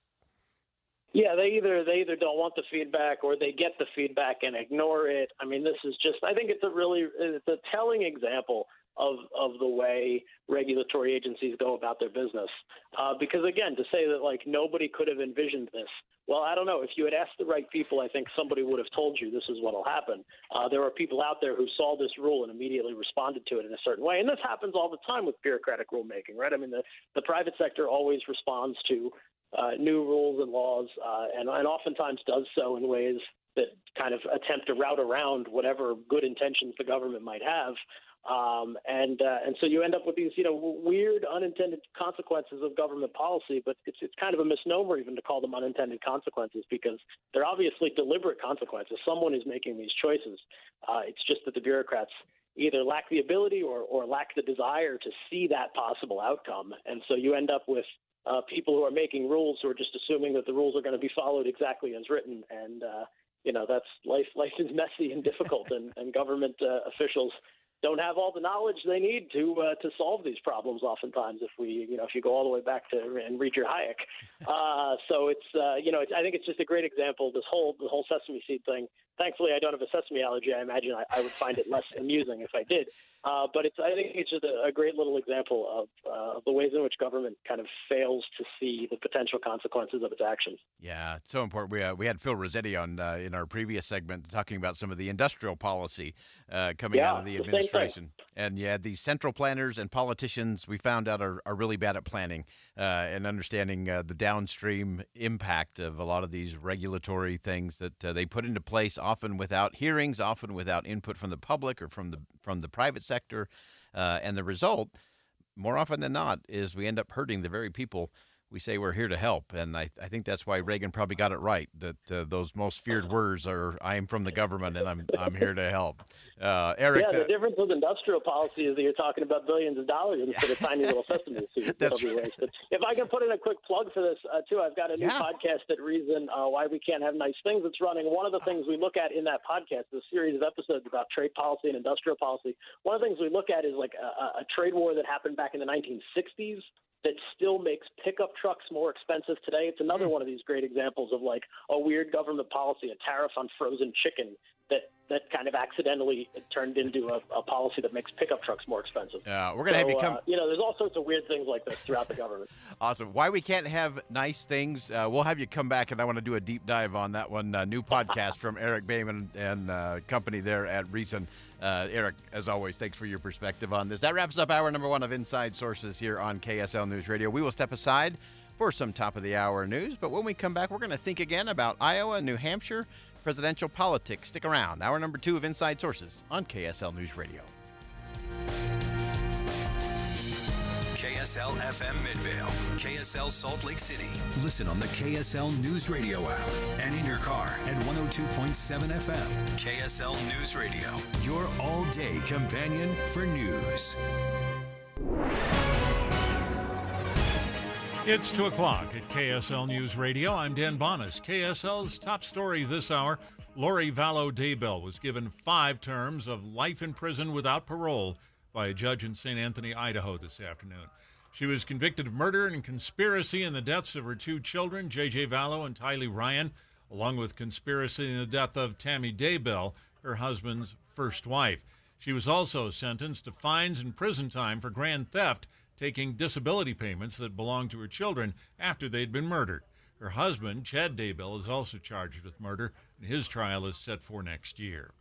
Yeah, they either don't want the feedback or they get the feedback and ignore it. I mean, this is just, I think it's a telling example of the way regulatory agencies go about their business. Because again, to say that like nobody could have envisioned this, well, I don't know. If you had asked the right people, I think somebody would have told you this is what will happen. There are people out there who saw this rule and immediately responded to it in a certain way. And this happens all the time with bureaucratic rulemaking, right? I mean, the private sector always responds to new rules and laws and oftentimes does so in ways that kind of attempt to route around whatever good intentions the government might have. And so you end up with these, weird unintended consequences of government policy, but it's kind of a misnomer even to call them unintended consequences because they're obviously deliberate consequences. Someone is making these choices. It's just that the bureaucrats either lack the ability or lack the desire to see that possible outcome. And so you end up with people who are making rules who are just assuming that the rules are going to be followed exactly as written. And, that's life. Life is messy and difficult, and government officials don't have all the knowledge they need to solve these problems. Oftentimes, if you go all the way back to and read your Hayek, so it's I think it's just a great example. The whole sesame seed thing. Thankfully, I don't have a sesame allergy. I imagine I would find it less amusing if I did. But I think it's just a great little example of the ways in which government kind of fails to see the potential consequences of its actions.
Yeah, it's so important. We had Phil Rossetti on in our previous segment talking about some of the industrial policy coming out of the administration. And these central planners and politicians we found out are really bad at planning and understanding the downstream impact of a lot of these regulatory things that they put into place, often without hearings, often without input from the public or from the private sector. And the result, more often than not, is we end up hurting the very people we say we're here to help. And I think that's why Reagan probably got it right, that those most feared words are, I am from the government and I'm here to help. Eric.
Yeah, the difference with industrial policy is that you're talking about billions of dollars instead of tiny little sesame seeds that'll be wasted. If I can put in a quick plug for this, too, I've got a new podcast at Reason, Why We Can't Have Nice Things, that's running. One of the things we look at in that podcast, a series of episodes about trade policy and industrial policy, one of the things we look at is like a trade war that happened back in the 1960s that still makes pickup trucks more expensive today. It's another one of these great examples of like a weird government policy, a tariff on frozen chicken that kind of accidentally turned into a policy that makes pickup trucks more expensive.
We're going to have you come.
There's all sorts of weird things like this throughout the government.
Awesome. Why We Can't Have Nice Things. We'll have you come back, and I want to do a deep dive on that one. New podcast from Eric Bayman and company there at Reason. Eric, as always, thanks for your perspective on this. That wraps up hour number 1 of Inside Sources here on KSL News Radio. We will step aside for some top-of-the-hour news, but when we come back, we're going to think again about Iowa and New Hampshire presidential politics. Stick around. Hour number 2 of Inside Sources on KSL News Radio.
KSL FM Midvale, KSL Salt Lake City. Listen on the KSL News Radio app and in your car at 102.7 FM. KSL News Radio, your all-day companion for news.
It's 2 o'clock at KSL News Radio. I'm Dan Bonas. KSL's top story this hour, Lori Vallow Daybell was given 5 terms of life in prison without parole by a judge in St. Anthony, Idaho this afternoon. She was convicted of murder and conspiracy in the deaths of her 2 children, J.J. Vallow and Tylee Ryan, along with conspiracy in the death of Tammy Daybell, her husband's first wife. She was also sentenced to fines and prison time for grand theft, taking disability payments that belonged to her children after they'd been murdered. Her husband, Chad Daybell, is also charged with murder, and his trial is set for next year.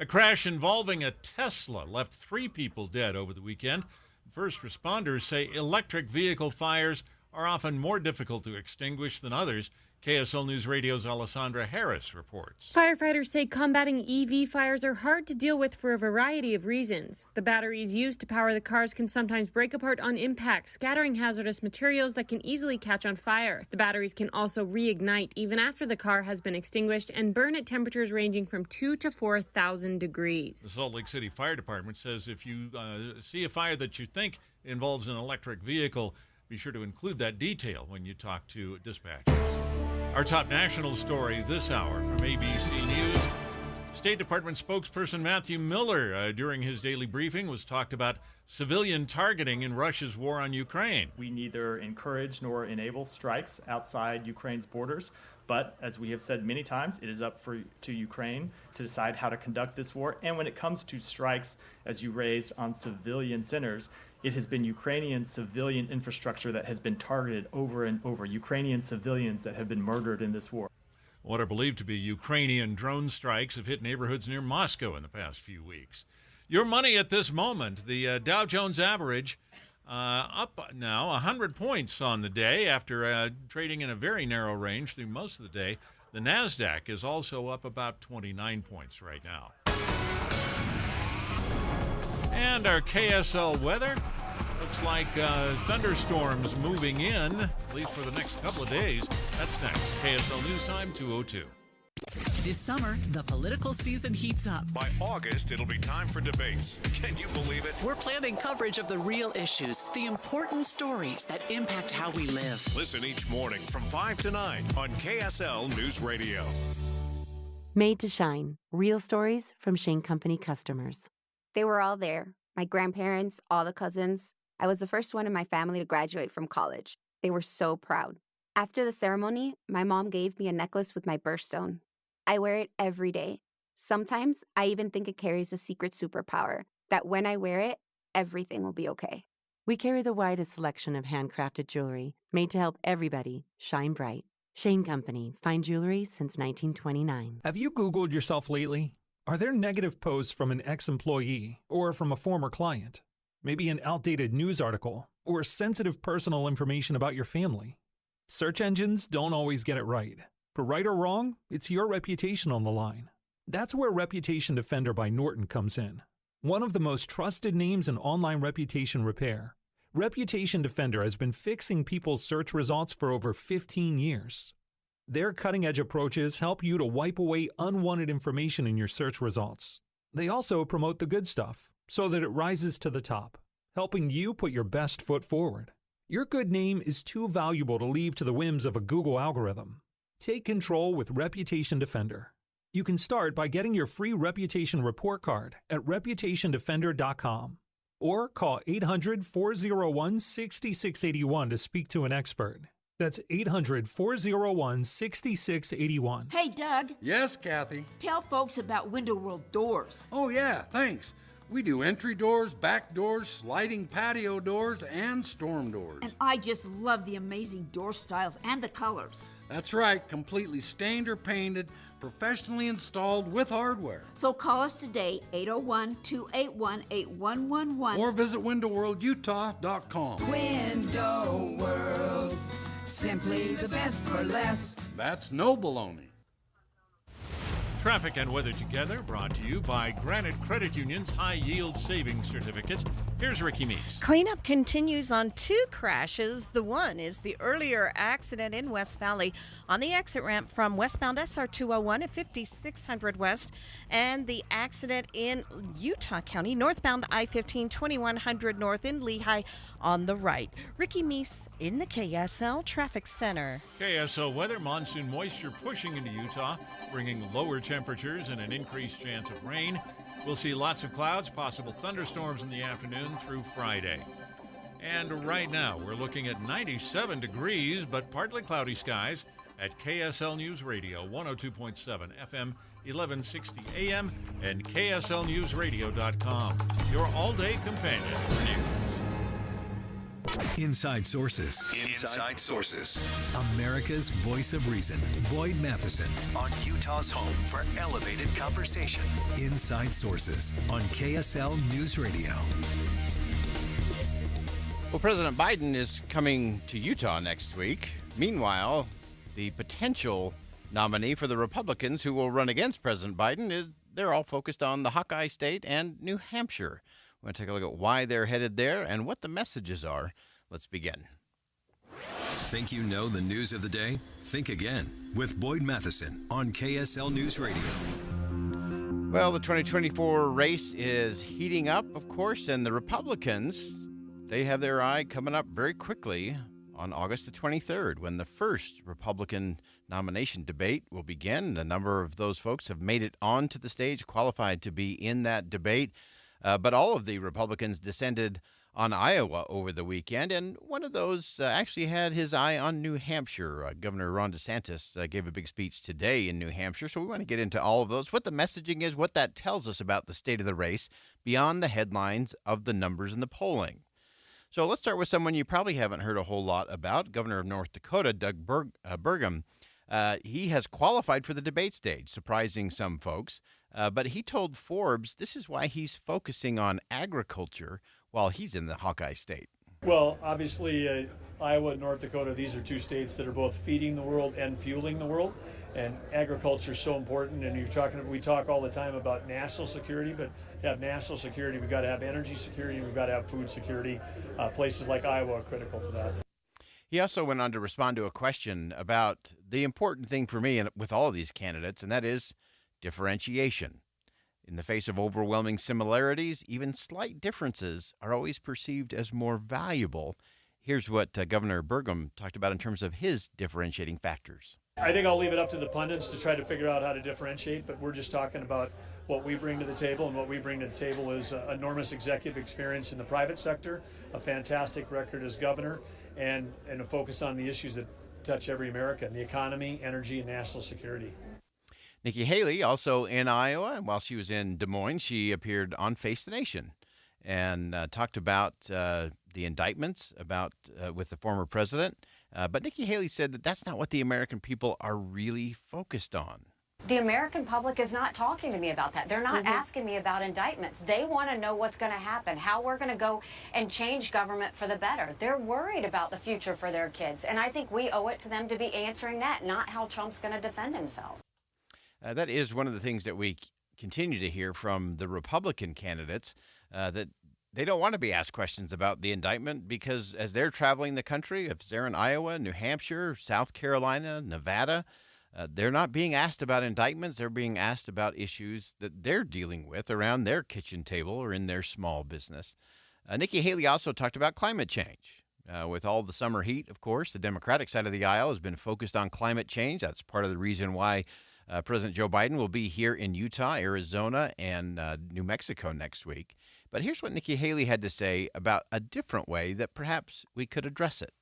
A crash involving a Tesla left 3 people dead over the weekend. First responders say electric vehicle fires are often more difficult to extinguish than others, KSL News Radio's Alessandra Harris reports.
Firefighters say combating EV fires are hard to deal with for a variety of reasons. The batteries used to power the cars can sometimes break apart on impact, scattering hazardous materials that can easily catch on fire. The batteries can also reignite even after the car has been extinguished and burn at temperatures ranging from 2,000 to 4,000 degrees.
The Salt Lake City Fire Department says if you see a fire that you think involves an electric vehicle, be sure to include that detail when you talk to dispatchers. Our top national story this hour from ABC News. State Department spokesperson Matthew Miller, during his daily briefing, was talked about civilian targeting in Russia's war on Ukraine.
We neither encourage nor enable strikes outside Ukraine's borders, but as we have said many times, it is up to Ukraine to decide how to conduct this war. And when it comes to strikes, as you raised, on civilian centers, it has been Ukrainian civilian infrastructure that has been targeted over and over, Ukrainian civilians that have been murdered in this war.
What are believed to be Ukrainian drone strikes have hit neighborhoods near Moscow in the past few weeks. Your money at this moment, the Dow Jones average up now 100 points on the day after trading in a very narrow range through most of the day. The NASDAQ is also up about 29 points right now. And our KSL weather looks like thunderstorms moving in, at least for the next couple of days. That's next. KSL News Time 2:02.
This summer, the political season heats up.
By August, it'll be time for debates. Can you believe it?
We're planning coverage of the real issues, the important stories that impact how we live.
Listen each morning from 5 to 9 on KSL News Radio.
Made to Shine. Real stories from Shane Company customers.
They were all there. My grandparents, all the cousins. I was the first one in my family to graduate from college. They were so proud. After the ceremony, my mom gave me a necklace with my birthstone. I wear it every day. Sometimes I even think it carries a secret superpower, that when I wear it, everything will be okay.
We carry the widest selection of handcrafted jewelry, made to help everybody shine bright. Shane Company, fine jewelry since 1929.
Have you Googled yourself lately? Are there negative posts from an ex-employee or from a former client? Maybe an outdated news article or sensitive personal information about your family? Search engines don't always get it right. For right or wrong, it's your reputation on the line. That's where Reputation Defender by Norton comes in. One of the most trusted names in online reputation repair, Reputation Defender has been fixing people's search results for over 15 years. Their cutting-edge approaches help you to wipe away unwanted information in your search results. They also promote the good stuff so that it rises to the top, helping you put your best foot forward. Your good name is too valuable to leave to the whims of a Google algorithm. Take control with Reputation Defender. You can start by getting your free reputation report card at reputationdefender.com or call 800-401-6681 to speak to an expert. That's 800-401-6681.
Hey, Doug.
Yes, Kathy.
Tell folks about Window World Doors.
Oh, yeah, thanks. We do entry doors, back doors, sliding patio doors, and storm doors.
And I just love the amazing door styles and the colors.
That's right, completely stained or painted, professionally installed with hardware.
So call us today, 801-281-8111.
Or visit WindowWorldUtah.com.
Window World, simply the best for less.
That's no baloney.
Traffic and weather together, brought to you by Granite Credit Union's high-yield savings certificates. Here's Ricky Meese.
Cleanup continues on two crashes. The one is the earlier accident in West Valley on the exit ramp from westbound SR 201 at 5600 West, and the accident in Utah County, northbound I-15 2100 North in Lehigh on the right. Ricky Meese in the KSL Traffic Center.
KSL weather, monsoon moisture pushing into Utah, bringing lower temperatures and an increased chance of rain. We'll see lots of clouds, possible thunderstorms in the afternoon through Friday. And right now, we're looking at 97 degrees, but partly cloudy skies at KSL News Radio, 102.7 FM, 1160 AM, and KSLNewsRadio.com. Your all-day companion for news.
Inside Sources. Inside Sources. America's voice of reason. Boyd Matheson on Utah's home for elevated conversation. Inside Sources on KSL News Radio.
Well, President Biden is coming to Utah next week. Meanwhile, the potential nominee for the Republicans who will run against President Biden, they're all focused on the Hawkeye State and New Hampshire. We're going to take a look at why they're headed there and what the messages are. Let's begin.
Think you know the news of the day? Think again with Boyd Matheson on KSL News Radio.
Well, the 2024 race is heating up, of course, and the Republicans, they have their eye coming up very quickly on August the 23rd, when the first Republican nomination debate will begin. A number of those folks have made it onto the stage, qualified to be in that debate. But all of the Republicans descended on Iowa over the weekend, and one of those actually had his eye on New Hampshire. Governor Ron DeSantis gave a big speech today in New Hampshire, so we want to get into all of those, what the messaging is, what that tells us about the state of the race beyond the headlines of the numbers and the polling. So let's start with someone you probably haven't heard a whole lot about, Governor of North Dakota, Doug Burgum. He has qualified for the debate stage, surprising some folks. But he told Forbes this is why he's focusing on agriculture while he's in the Hawkeye State.
Well, obviously, Iowa and North Dakota, these are two states that are both feeding the world and fueling the world. And agriculture is so important. And we talk all the time about national security, but to have national security, we've got to have energy security, we've got to have food security. Places like Iowa are critical to that.
He also went on to respond to a question about the important thing for me and with all of these candidates, and that is differentiation. In the face of overwhelming similarities, even slight differences are always perceived as more valuable. Here's what Governor Burgum talked about in terms of his differentiating factors.
I think I'll leave it up to the pundits to try to figure out how to differentiate, but we're just talking about what we bring to the table, and what we bring to the table is enormous executive experience in the private sector, a fantastic record as governor, and a focus on the issues that touch every American, the economy, energy, and national security.
Nikki Haley, also in Iowa, and while she was in Des Moines, she appeared on Face the Nation and talked about the indictments with the former president. But Nikki Haley said that that's not what the American people are really focused on.
The American public is not talking to me about that. They're not asking me about indictments. They want to know what's going to happen, how we're going to go and change government for the better. They're worried about the future for their kids. And I think we owe it to them to be answering that, not how Trump's going to defend himself.
That is one of the things that we continue to hear from the Republican candidates, that they don't want to be asked questions about the indictment because as they're traveling the country, if they're in Iowa, New Hampshire, South Carolina, Nevada, they're not being asked about indictments. They're being asked about issues that they're dealing with around their kitchen table or in their small business. Nikki Haley also talked about climate change. With all the summer heat, of course, the Democratic side of the aisle has been focused on climate change. That's part of the reason why President Joe Biden will be here in Utah, Arizona, and New Mexico next week. But here's what Nikki Haley had to say about a different way that perhaps we could address it.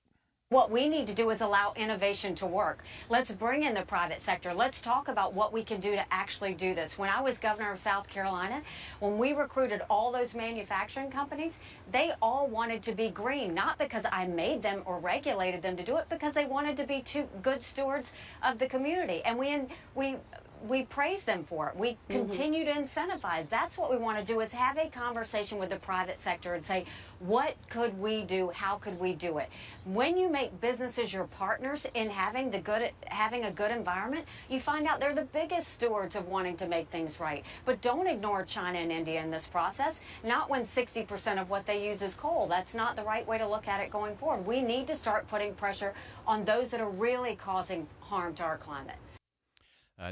What we need to do is allow innovation to work. Let's bring in the private sector. Let's talk about what we can do to actually do this. When I was governor of South Carolina, when we recruited all those manufacturing companies, they all wanted to be green, not because I made them or regulated them to do it, because they wanted to be good stewards of the community. And we praise them for it. We continue to incentivize. That's what we want to do, is have a conversation with the private sector and say, what could we do? How could we do it? When you make businesses your partners in having a good environment, you find out they're the biggest stewards of wanting to make things right. But don't ignore China and India in this process, not when 60% of what they use is coal. That's not the right way to look at it going forward. We need to start putting pressure on those that are really causing harm to our climate.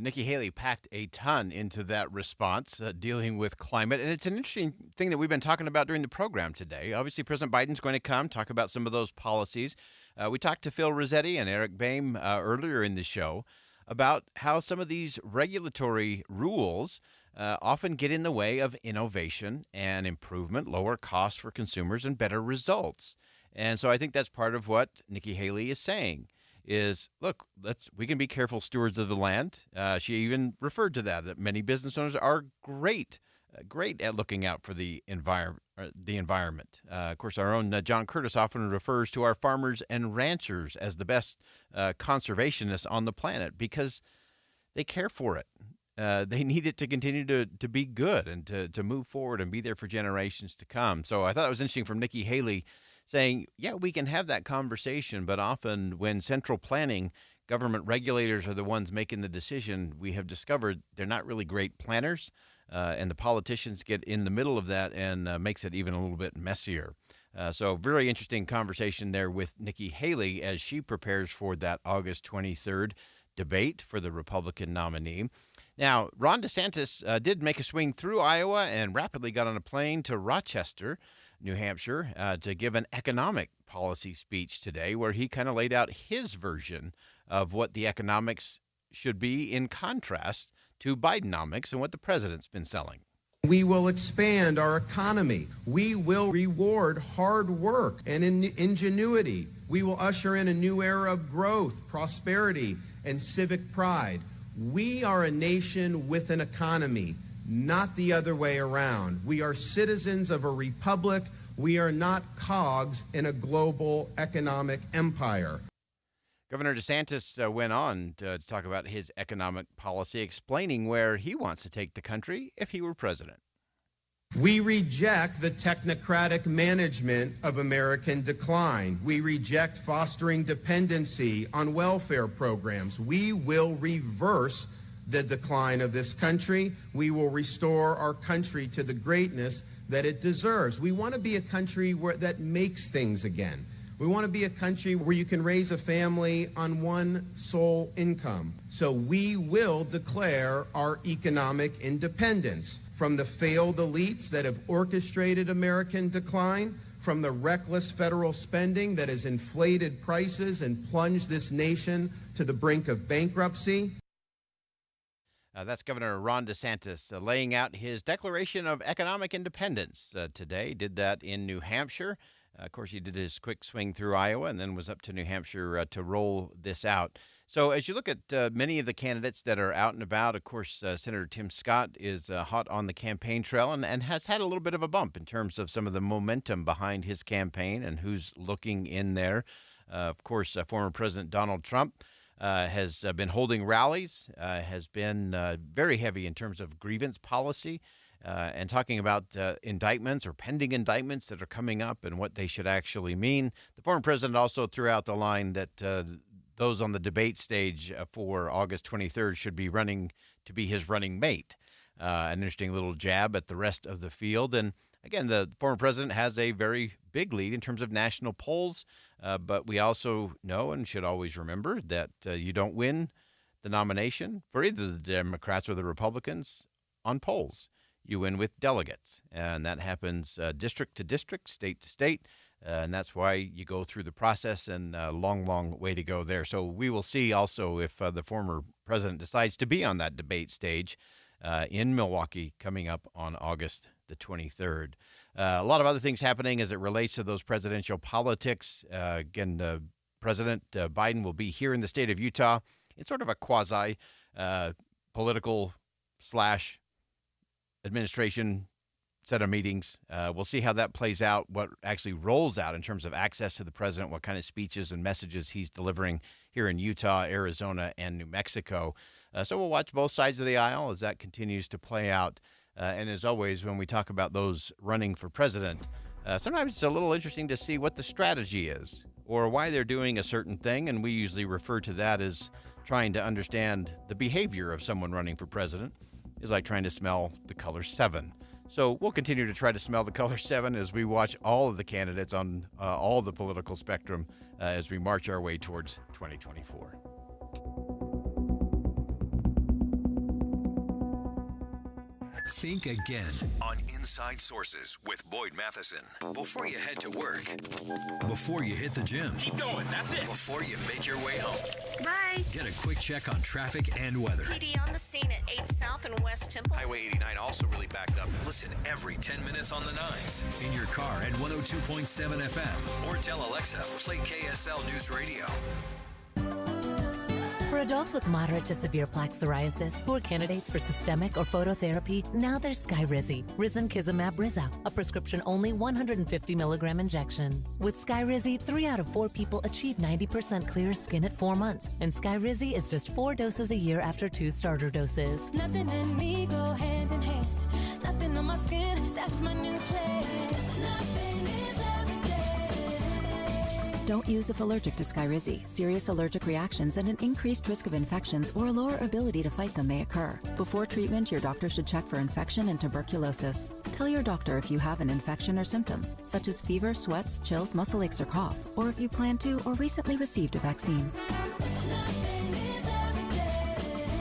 Nikki Haley packed a ton into that response, dealing with climate. And it's an interesting thing that we've been talking about during the program today. Obviously, President Biden's going to come talk about some of those policies. We talked to Phil Rossetti and Eric Boehm earlier in the show about how some of these regulatory rules often get in the way of innovation and improvement, lower costs for consumers, and better results. And so I think that's part of what Nikki Haley is saying. Is, look, we can be careful stewards of the land. She even referred to that many business owners are great at looking out for the environment. Of course, our own John Curtis often refers to our farmers and ranchers as the best conservationists on the planet because they care for it. They need it to continue to be good and to move forward and be there for generations to come. So I thought it was interesting from Nikki Haley saying, yeah, we can have that conversation, but often when central planning government regulators are the ones making the decision, we have discovered they're not really great planners, and the politicians get in the middle of that and makes it even a little bit messier. So very interesting conversation there with Nikki Haley as she prepares for that August 23rd debate for the Republican nominee. Now, Ron DeSantis did make a swing through Iowa and rapidly got on a plane to Rochester, New Hampshire, to give an economic policy speech today where he kind of laid out his version of what the economics should be in contrast to Bidenomics and what the president's been selling.
We will expand our economy. We will reward hard work and ingenuity. We will usher in a new era of growth, prosperity, and civic pride. We are a nation with an economy, not the other way around. We are citizens of a republic. We are not cogs in a global economic empire.
Governor DeSantis went on to talk about his economic policy, explaining where he wants to take the country if he were president.
We reject the technocratic management of American decline. We reject fostering dependency on welfare programs. We will reverse the decline of this country. We will restore our country to the greatness that it deserves. We want to be a country that makes things again. We want to be a country where you can raise a family on one sole income. So we will declare our economic independence from the failed elites that have orchestrated American decline, from the reckless federal spending that has inflated prices and plunged this nation to the brink of bankruptcy.
That's Governor Ron DeSantis laying out his declaration of economic independence today. Did that in New Hampshire. Of course, he did his quick swing through Iowa and then was up to New Hampshire to roll this out. So as you look at many of the candidates that are out and about, of course, Senator Tim Scott is hot on the campaign trail and has had a little bit of a bump in terms of some of the momentum behind his campaign and who's looking in there. Of course, former President Donald Trump has been holding rallies, has been very heavy in terms of grievance policy. And talking about indictments or pending indictments that are coming up and what they should actually mean. The former president also threw out the line that those on the debate stage for August 23rd should be running to be his running mate. An interesting little jab at the rest of the field. And again, the former president has a very big lead in terms of national polls. But we also know and should always remember that you don't win the nomination for either the Democrats or the Republicans on polls. You win with delegates, and that happens district to district, state to state, and that's why you go through the process, and a long, long way to go there. So we will see also if the former president decides to be on that debate stage in Milwaukee coming up on August the 23rd. A lot of other things happening as it relates to those presidential politics. Again, President Biden will be here in the state of Utah in sort of a quasi-political / administration set of meetings. We'll see how that plays out, what actually rolls out in terms of access to the president, what kind of speeches and messages he's delivering here in Utah, Arizona, and New Mexico. So we'll watch both sides of the aisle as that continues to play out. And as always, when we talk about those running for president, sometimes it's a little interesting to see what the strategy is or why they're doing a certain thing. And we usually refer to that as trying to understand the behavior of someone running for president. Is like trying to smell the color 7. So we'll continue to try to smell the color 7 as we watch all of the candidates on all the political spectrum as we march our way towards 2024.
Think again on Inside Sources with Boyd Matheson. Before you head to work, before you hit the gym,
Keep going, that's it.
before you make your way home.
Bye.
Get a quick check on traffic and weather.
PD on the scene at 8 South and West Temple.
Highway 89 also really backed up. Listen every 10 minutes on the 9s, in your car at 102.7 FM, or tell Alexa, play KSL News Radio.
For adults with moderate to severe plaque psoriasis who are candidates for systemic or phototherapy, now there's Skyrizi, Risankizumab Rizza, a prescription-only 150 milligram injection. With Skyrizi, 3 out of 4 people achieve 90% clear skin at 4 months, and Skyrizi is just 4 doses a year after 2 starter doses.
Nothing and me go hand in hand. Nothing on my skin, that's my new plan. Nothing is every day.
Don't use if allergic to Skyrizi. Serious allergic reactions and an increased risk of infections or a lower ability to fight them may occur. Before treatment, your doctor should check for infection and tuberculosis. Tell your doctor if you have an infection or symptoms, such as fever, sweats, chills, muscle aches, or cough, or if you plan to or recently received a vaccine.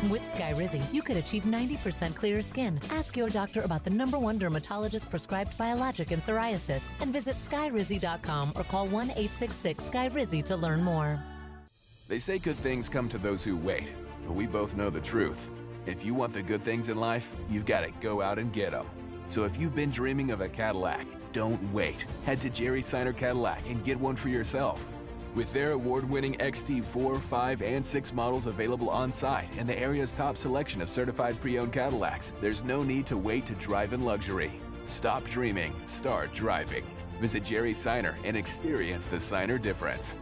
With Skyrizi, you could achieve 90% clearer skin. Ask your doctor about the #1 dermatologist prescribed biologic in psoriasis and visit skyrizi.com or call 1-866-SKYRIZI to learn more.
They say good things come to those who wait, but we both know the truth. If you want the good things in life, you've got to go out and get them. So if you've been dreaming of a Cadillac, don't wait. Head to Jerry Seiner Cadillac and get one for yourself. With their award-winning XT4, 5, and 6 models available on-site and the area's top selection of certified pre-owned Cadillacs, there's no need to wait to drive in luxury. Stop dreaming, start driving. Visit Jerry Seiner and experience the Seiner difference.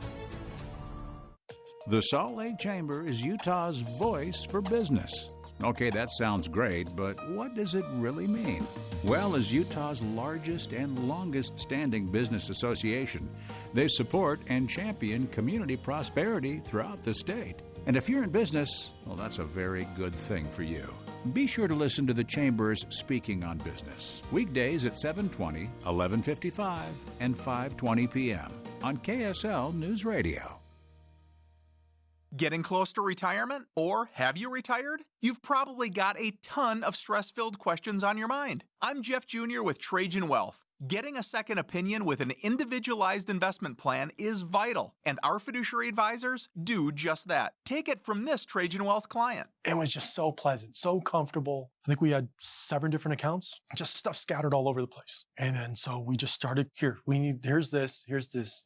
The Salt Lake Chamber is Utah's voice for business. Okay, that sounds great, but what does it really mean? Well, as Utah's largest and longest-standing business association, they support and champion community prosperity throughout the state. And if you're in business, well, that's a very good thing for you. Be sure to listen to the Chamber's Speaking on Business, weekdays at 7:20, 11:55, and 5:20 p.m. on KSL News Radio.
Getting close to retirement? Or have you retired? You've probably got a ton of stress-filled questions on your mind. I'm Jeff Jr. with Trajan Wealth. Getting a second opinion with an individualized investment plan is vital, and our fiduciary advisors do just that. Take it from this Trajan Wealth client.
It was just so pleasant, so comfortable. I think we had 7 different accounts, just stuff scattered all over the place. And then so we just started, here's this,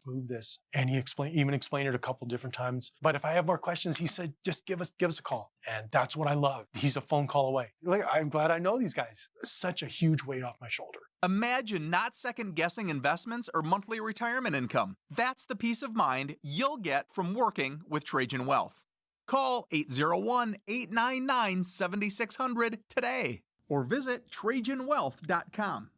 move this. And he even explained it a couple different times. But if I have more questions, he said, just give us a call. And that's what I love. He's a phone call away. I'm glad I know these guys. Such a huge weight off my shoulder.
Imagine not second-guessing investments or monthly retirement income. That's the peace of mind you'll get from working with Trajan Wealth. Call 801-899-7600 today or visit TrajanWealth.com.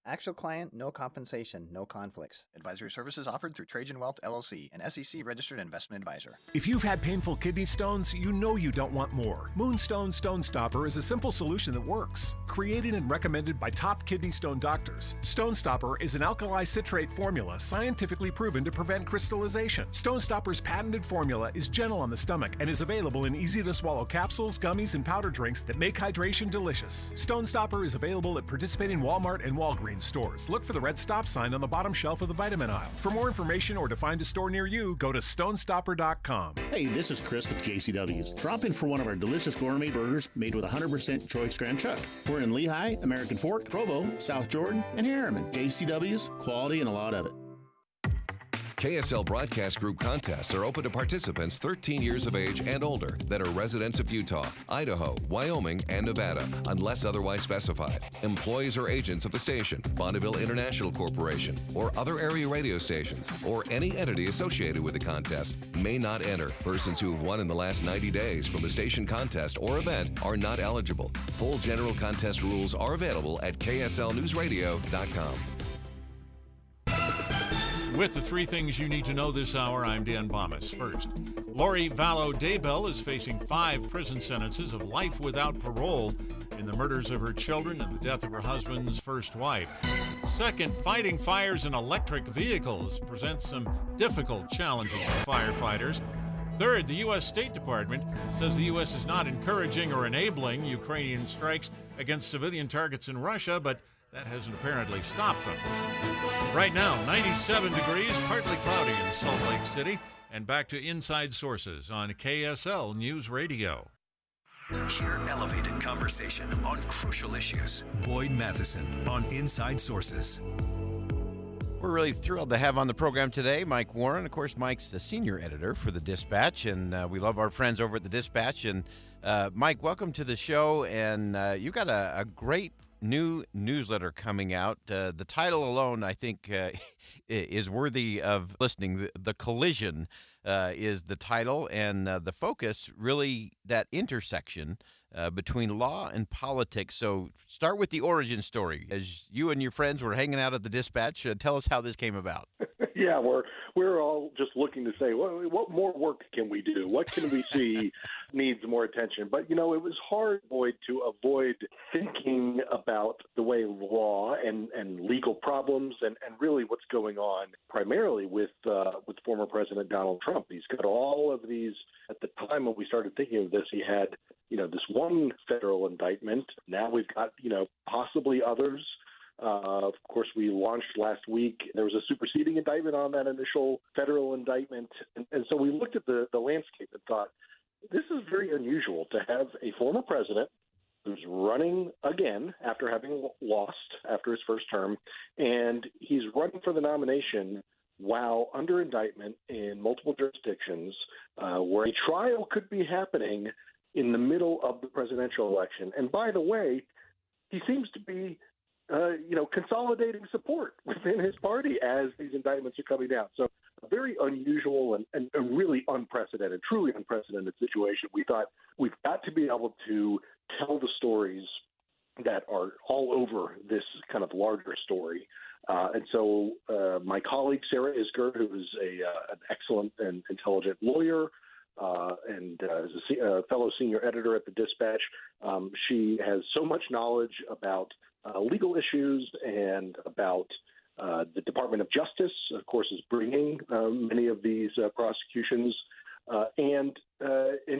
Actual client, no compensation, no conflicts. Advisory services offered through Trajan Wealth, LLC, an SEC-registered investment advisor.
If you've had painful kidney stones, you know you don't want more. Moonstone Stone Stopper is a simple solution that works. Created and recommended by top kidney stone doctors, Stone Stopper is an alkali citrate formula scientifically proven to prevent crystallization. Stone Stopper's patented formula is gentle on the stomach and is available in easy-to-swallow capsules, gummies, and powder drinks that make hydration delicious. Stone Stopper is available at participating Walmart and Walgreens stores. Look for the red stop sign on the bottom shelf of the vitamin aisle. For more information or to find a store near you, go to stonestopper.com.
Hey, this is Chris with JCW's. Drop in for one of our delicious gourmet burgers made with 100% choice Grand Chuck. We're in Lehigh, American Fork, Provo, South Jordan, and Harriman. JCW's, quality and a lot of it.
KSL Broadcast Group contests are open to participants 13 years of age and older that are residents of Utah, Idaho, Wyoming, and Nevada, unless otherwise specified. Employees or agents of the station, Bonneville International Corporation, or other area radio stations, or any entity associated with the contest may not enter. Persons who have won in the last 90 days from the station contest or event are not eligible. Full general contest rules are available at kslnewsradio.com.
With the 3 things you need to know this hour, I'm Dan Bomas. First, Lori Vallow Daybell is facing 5 prison sentences of life without parole in the murders of her children and the death of her husband's first wife. Second, fighting fires in electric vehicles presents some difficult challenges for firefighters. Third, the U.S. State Department says the U.S. is not encouraging or enabling Ukrainian strikes against civilian targets in Russia, but that hasn't apparently stopped them. Right now, 97 degrees, partly cloudy in Salt Lake City. And back to Inside Sources on KSL News Radio.
Hear elevated conversation on crucial issues. Boyd Matheson on Inside Sources.
We're really thrilled to have on the program today Mike Warren. Of course, Mike's the senior editor for the Dispatch, and we love our friends over at the Dispatch. And Mike, welcome to the show. And you got a great new newsletter coming out. The title alone, I think, is worthy of listening. The Collision is the title, and the focus, really, that intersection between law and politics. So start with the origin story. As you and your friends were hanging out at the Dispatch, tell us how this came about.
Yeah, we're all just looking to say, well, what more work can we do? What can we see needs more attention? But, it was hard, Boyd, to avoid thinking about the way law and legal problems and really what's going on primarily with former President Donald Trump. He's got all of these. At the time when we started thinking of this, he had, this one federal indictment. Now we've got, possibly others. Of course, we launched last week. There was a superseding indictment on that initial federal indictment. And so we looked at the landscape and thought, this is very unusual to have a former president who's running again after having lost after his first term, and he's running for the nomination while under indictment in multiple jurisdictions where a trial could be happening in the middle of the presidential election. And by the way, he seems to be consolidating support within his party as these indictments are coming down. So a very unusual and really unprecedented, truly unprecedented situation. We thought we've got to be able to tell the stories that are all over this kind of larger story. And so my colleague, Sarah Isgur, who is an excellent and intelligent lawyer, and is a fellow senior editor at the Dispatch. She has so much knowledge about legal issues and about the Department of Justice, of course, is bringing many of these prosecutions. And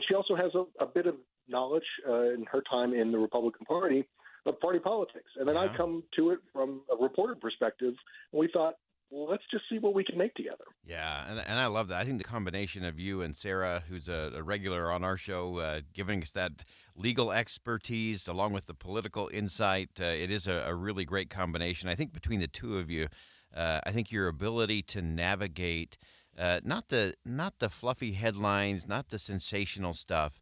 she also has a bit of knowledge in her time in the Republican Party of party politics. And then I come to it from a reporter perspective, and we thought, well, let's just see what we can make together.
Yeah, and I love that. I think the combination of you and Sarah, who's a regular on our show, giving us that legal expertise along with the political insight, it is a really great combination. I think between the two of you, I think your ability to navigate not the fluffy headlines, not the sensational stuff,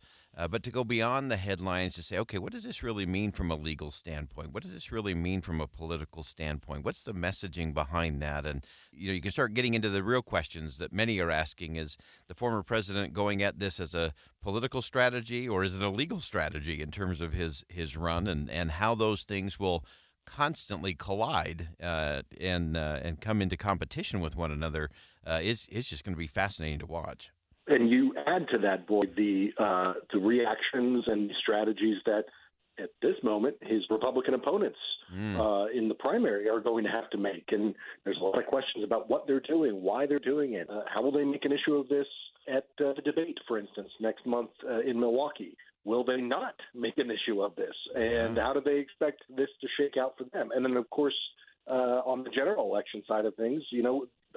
but to go beyond the headlines to say, okay, what does this really mean from a legal standpoint? What does this really mean from a political standpoint? What's the messaging behind that? And, you can start getting into the real questions that many are asking. Is the former president going at this as a political strategy, or is it a legal strategy in terms of his run, and how those things will constantly collide and come into competition with one another is just going to be fascinating to watch.
And you add to that, Boyd, the reactions and strategies that, at this moment, his Republican opponents in the primary are going to have to make. And there's a lot of questions about what they're doing, why they're doing it. How will they make an issue of this at the debate, for instance, next month in Milwaukee? Will they not make an issue of this? And how do they expect this to shake out for them? And then, of course, on the general election side of things,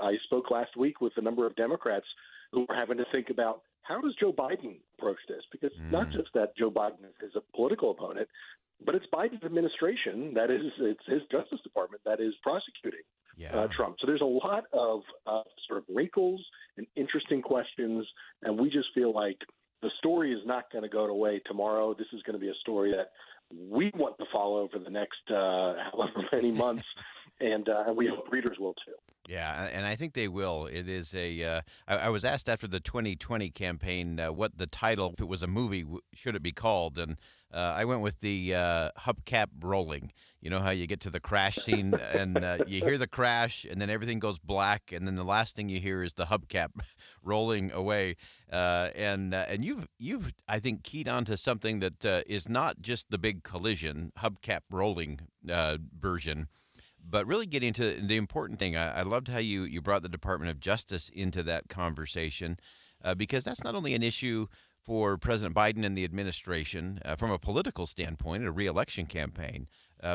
I spoke last week with a number of Democrats who are having to think about, how does Joe Biden approach this? Because not just that Joe Biden is a political opponent, but it's Biden's administration, it's his Justice Department that is prosecuting Trump. So there's a lot of sort of wrinkles and interesting questions, and we just feel like the story is not going to go away tomorrow. This is going to be a story that we want to follow for the next however many months, and we hope readers will too.
Yeah, and I think they will. It is I was asked after the 2020 campaign what the title, if it was a movie, should it be called? And I went with the hubcap rolling. You know how you get to the crash scene and you hear the crash and then everything goes black, and then the last thing you hear is the hubcap rolling away. And you've I think keyed on to something that is not just the big collision hubcap rolling version, but really getting to the important thing. I loved how you brought the Department of Justice into that conversation, because that's not only an issue for President Biden and the administration from a political standpoint, a re-election campaign,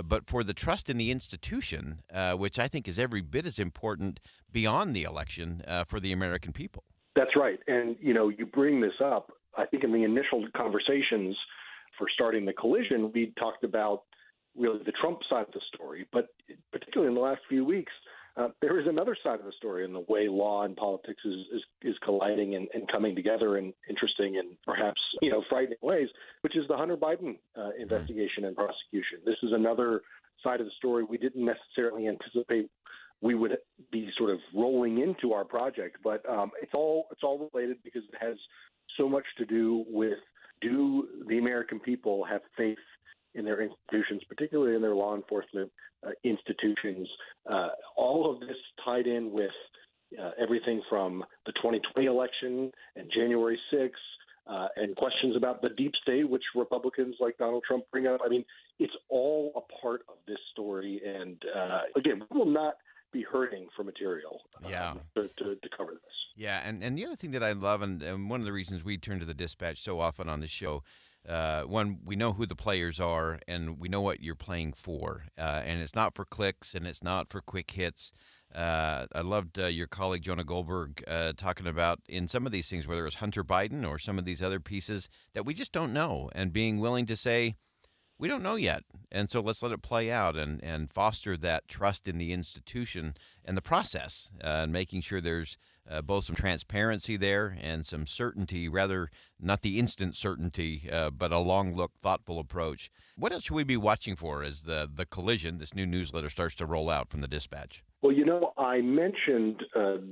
but for the trust in the institution, which I think is every bit as important beyond the election for the American people.
That's right. And, you bring this up. I think in the initial conversations for starting the collision, we talked about really the Trump side of the story, but particularly in the last few weeks, there is another side of the story in the way law and politics is colliding and coming together in interesting and perhaps frightening ways, which is the Hunter Biden investigation and prosecution. This is another side of the story we didn't necessarily anticipate we would be sort of rolling into our project, but it's all related because it has so much to do with, do the American people have faith in their institutions, particularly in their law enforcement institutions. All of this tied in with everything from the 2020 election and January 6th, and questions about the deep state, which Republicans like Donald Trump bring up. I mean, it's all a part of this story. And again, we will not be hurting for material to cover this.
Yeah, and the other thing that I love, and one of the reasons we turn to the Dispatch so often on the show, one, we know who the players are, and we know what you're playing for. And it's not for clicks, and it's not for quick hits. I loved your colleague Jonah Goldberg talking about in some of these things, whether it's Hunter Biden or some of these other pieces that we just don't know, and being willing to say, we don't know yet, and so let's let it play out and foster that trust in the institution and the process, and making sure there's both some transparency there and some certainty, rather not the instant certainty, but a long look, thoughtful approach. What else should we be watching for as the collision, this new newsletter, starts to roll out from the Dispatch?
Well, I mentioned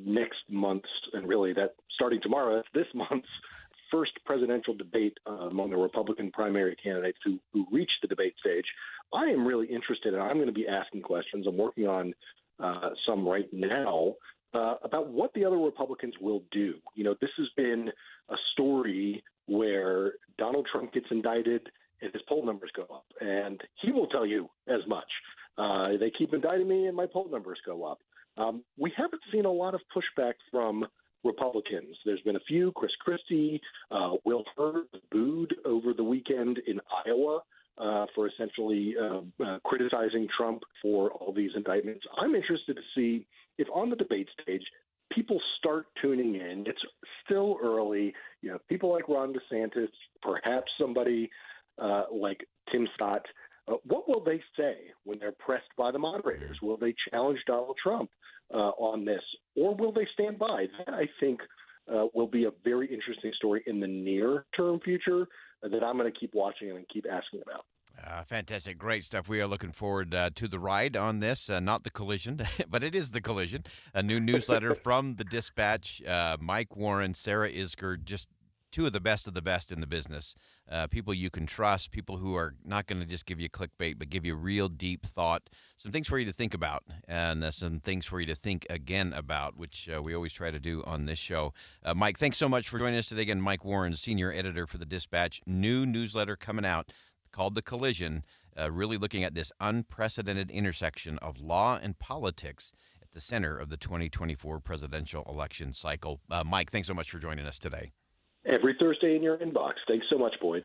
next month's, and really that starting tomorrow, that's this month's first presidential debate among the Republican primary candidates who reached the debate stage. I am really interested, and I'm going to be asking questions. I'm working on some right now about what the other Republicans will do. This has been a story where Donald Trump gets indicted and his poll numbers go up, and he will tell you as much. They keep indicting me and my poll numbers go up. We haven't seen a lot of pushback from Republicans. There's been a few. Chris Christie, Will Hurd booed over the weekend in Iowa for essentially criticizing Trump for all these indictments. I'm interested to see if on the debate stage people start tuning in. It's still early. People like Ron DeSantis, perhaps somebody like Tim Scott. What will they say when they're pressed by the moderators? Will they challenge Donald Trump on this, or will they stand by? That, I think, will be a very interesting story in the near-term future that I'm going to keep watching and keep asking about.
Fantastic. Great stuff. We are looking forward to the ride on this, not the collision, but it is the collision. A new newsletter from the Dispatch. Mike Warren, Sarah Isgur, just two of the best in the business. People you can trust, people who are not going to just give you clickbait, but give you real deep thought, some things for you to think about, and some things for you to think again about, which we always try to do on this show. Mike, thanks so much for joining us today. Again, Mike Warren, senior editor for the Dispatch. New newsletter coming out called The Collision, really looking at this unprecedented intersection of law and politics at the center of the 2024 presidential election cycle. Mike, thanks so much for joining us today.
Every Thursday in your inbox. Thanks so much, Boyd.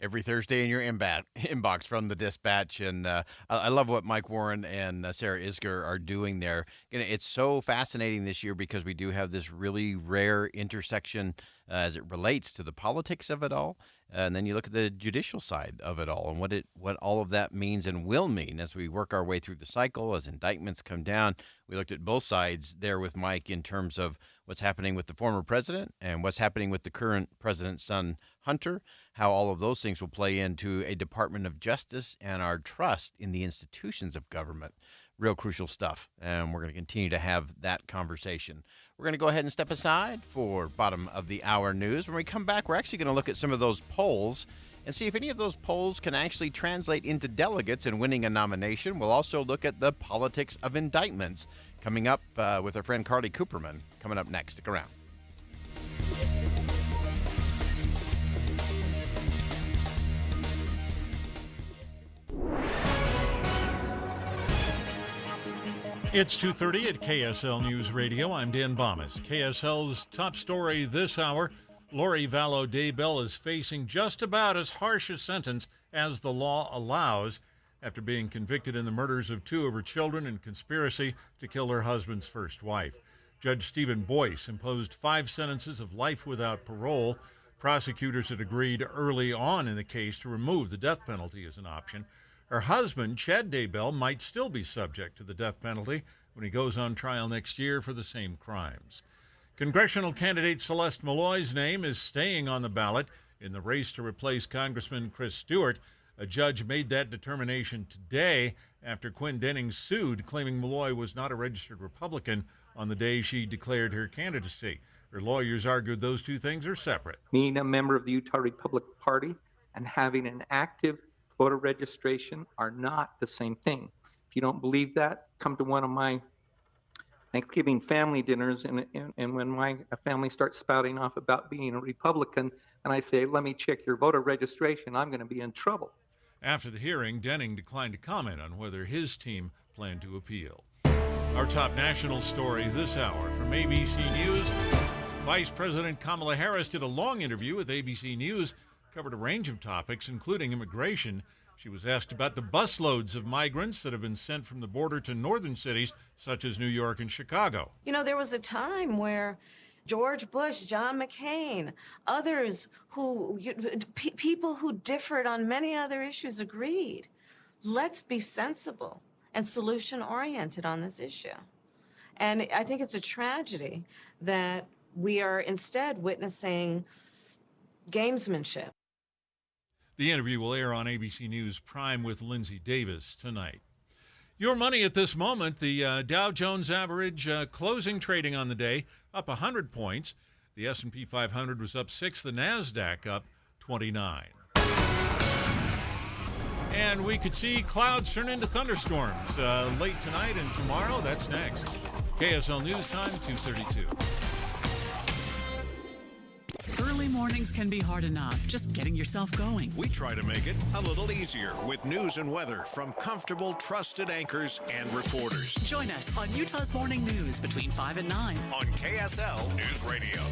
Every Thursday in your inbox from the Dispatch. And I love what Mike Warren and Sarah Isgur are doing there. It's so fascinating this year because we do have this really rare intersection as it relates to the politics of it all. And then you look at the judicial side of it all and what all of that means and will mean as we work our way through the cycle, as indictments come down. We looked at both sides there with Mike in terms of what's happening with the former president and what's happening with the current president's son, Hunter, how all of those things will play into a Department of Justice and our trust in the institutions of government. Real crucial stuff, and we're going to continue to have that conversation. We're going to go ahead and step aside for bottom of the hour news. When we come back, we're actually going to look at some of those polls and see if any of those polls can actually translate into delegates and winning a nomination. We'll also look at the politics of indictments coming up with our friend Carly Cooperman coming up next. Stick around.
It's 2:30 at KSL News Radio. I'm Dan Bomas. KSL's top story this hour, Lori Vallow Daybell is facing just about as harsh a sentence as the law allows after being convicted in the murders of two of her children and conspiracy to kill her husband's first wife. Judge Stephen Boyce imposed 5 sentences of life without parole. Prosecutors had agreed early on in the case to remove the death penalty as an option. Her husband, Chad Daybell, might still be subject to the death penalty when he goes on trial next year for the same crimes. Congressional candidate Celeste Malloy's name is staying on the ballot in the race to replace Congressman Chris Stewart. A judge made that determination today after Quinn Denning sued, claiming Malloy was not a registered Republican on the day she declared her candidacy. Her lawyers argued those two things are separate.
Being a member of the Utah Republican Party and having an active voter registration are not the same thing. If you don't believe that, come to one of my Thanksgiving family dinners, and when my family starts spouting off about being a Republican, and I say, let me check your voter registration, I'm going to be in trouble.
After the hearing, Denning declined to comment on whether his team planned to appeal. Our top national story this hour from ABC News. Vice President Kamala Harris did a long interview with ABC News, covered a range of topics, including immigration. She was asked about the busloads of migrants that have been sent from the border to northern cities, such as New York and Chicago.
You know, there was a time where George Bush, John McCain, others people who differed on many other issues agreed. Let's be sensible and solution-oriented on this issue. And I think it's a tragedy that we are instead witnessing gamesmanship.
The interview will air on ABC News Prime with Lindsay Davis tonight. Your money at this moment, the Dow Jones average closing trading on the day up 100 points. The S&P 500 was up 6, the NASDAQ up 29. And we could see clouds turn into thunderstorms late tonight and tomorrow. That's next. KSL News Time, 2:32.
Early mornings can be hard enough, just getting yourself going.
We try to make it a little easier with news and weather from comfortable, trusted anchors and reporters.
Join us on Utah's Morning News between 5 and 9
on KSL News Radio.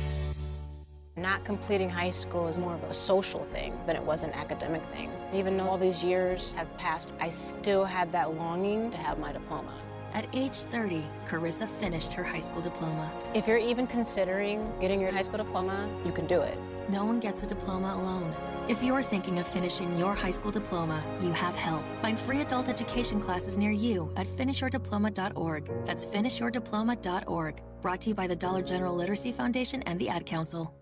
Not completing high school is more of a social thing than it was an academic thing. Even though all these years have passed, I still had that longing to have my diploma.
At age 30, Carissa finished her high school diploma.
If you're even considering getting your high school diploma, you can do it.
No one gets a diploma alone. If you're thinking of finishing your high school diploma, you have help. Find free adult education classes near you at finishyourdiploma.org. That's finishyourdiploma.org. Brought to you by the Dollar General Literacy Foundation and the Ad Council.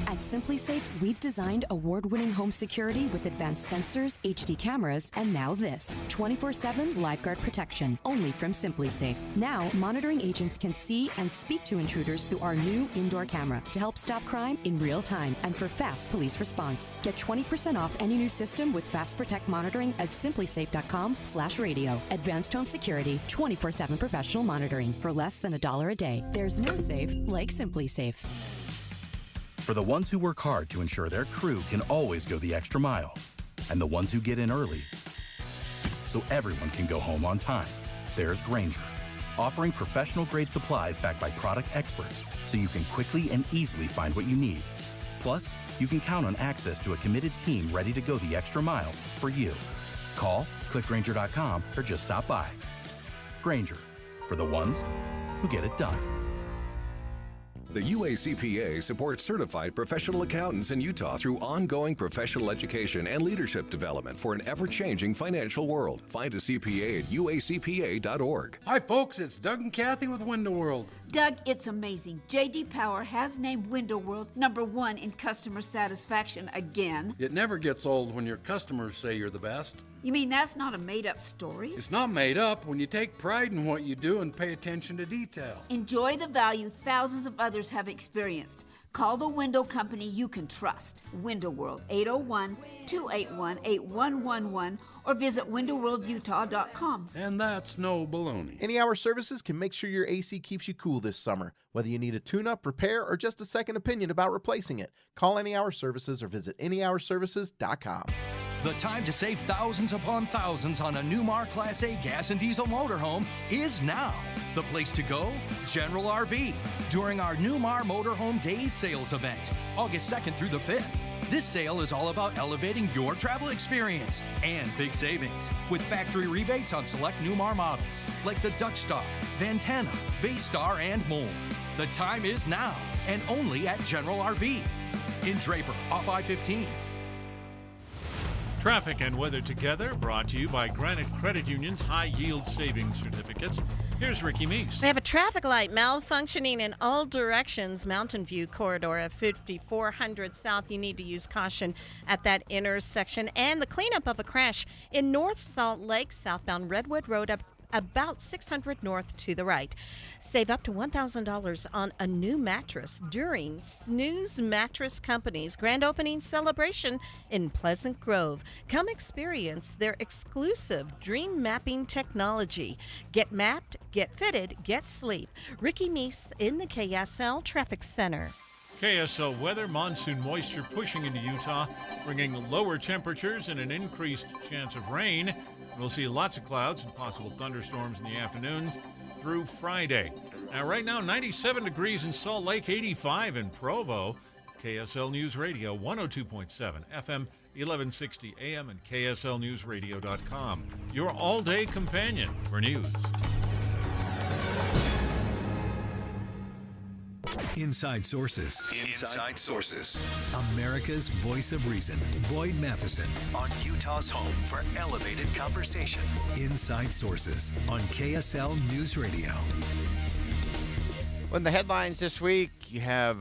At SimpliSafe, we've designed award-winning home security with advanced sensors, HD cameras, and now this, 24/7 LiveGuard protection, only from SimpliSafe. Now, monitoring agents can see and speak to intruders through our new indoor camera to help stop crime in real time and for fast police response. Get 20% off any new system with Fast Protect monitoring at simplisafe.com/radio. Advanced home security, 24/7 professional monitoring for less than $1 a day. There's no safe like SimpliSafe.
For the ones who work hard to ensure their crew can always go the extra mile, and the ones who get in early so everyone can go home on time, there's Grainger, offering professional-grade supplies backed by product experts so you can quickly and easily find what you need. Plus, you can count on access to a committed team ready to go the extra mile for you. Call, click Grainger.com, or just stop by. Grainger, for the ones who get it done.
The UACPA supports certified professional accountants in Utah through ongoing professional education and leadership development for an ever-changing financial world. Find a CPA at uacpa.org.
Hi, folks. It's Doug and Kathy with Window World.
Doug, it's amazing. J.D. Power has named Window World #1 in customer satisfaction again.
It never gets old when your customers say you're the best.
You mean that's not a made-up story?
It's not made up when you take pride in what you do and pay attention to detail.
Enjoy the value thousands of others have experienced. Call the window company you can trust. Window World, 801-281-8111, or visit windowworldutah.com.
And that's no baloney.
Any Hour Services can make sure your AC keeps you cool this summer. Whether you need a tune-up, repair, or just a second opinion about replacing it, call Any Hour Services or visit anyhourservices.com.
The time to save thousands upon thousands on a Newmar Class A gas and diesel motorhome is now. The place to go? General RV. During our Newmar Motorhome Days sales event, August 2nd through the 5th. This sale is all about elevating your travel experience and big savings with factory rebates on select Newmar models like the Duckstar, Vantana, Baystar, and more. The time is now and only at General RV. In Draper, off I-15.
Traffic and weather together, brought to you by Granite Credit Union's high-yield savings certificates. Here's Ricky Meese.
We have a traffic light malfunctioning in all directions. Mountain View corridor at 5400 South. You need to use caution at that intersection. And the cleanup of a crash in North Salt Lake, southbound Redwood Road about 600 north to the right. Save up to $1,000 on a new mattress during Snooze Mattress Company's grand opening celebration in Pleasant Grove. Come experience their exclusive dream mapping technology. Get mapped, get fitted, get sleep. Ricky Meese in the KSL Traffic Center.
KSL weather, monsoon moisture pushing into Utah, bringing lower temperatures and an increased chance of rain. We'll see lots of clouds and possible thunderstorms in the afternoon through Friday. Now, right now, 97 degrees in Salt Lake, 85 in Provo. KSL News Radio, 102.7 FM, 1160 AM, and KSLNewsRadio.com. Your all-day companion for news.
Inside Sources. Inside Sources. America's voice of reason. Boyd Matheson on Utah's home for elevated conversation. Inside Sources on KSL News Radio.
Well, in the headlines this week, you have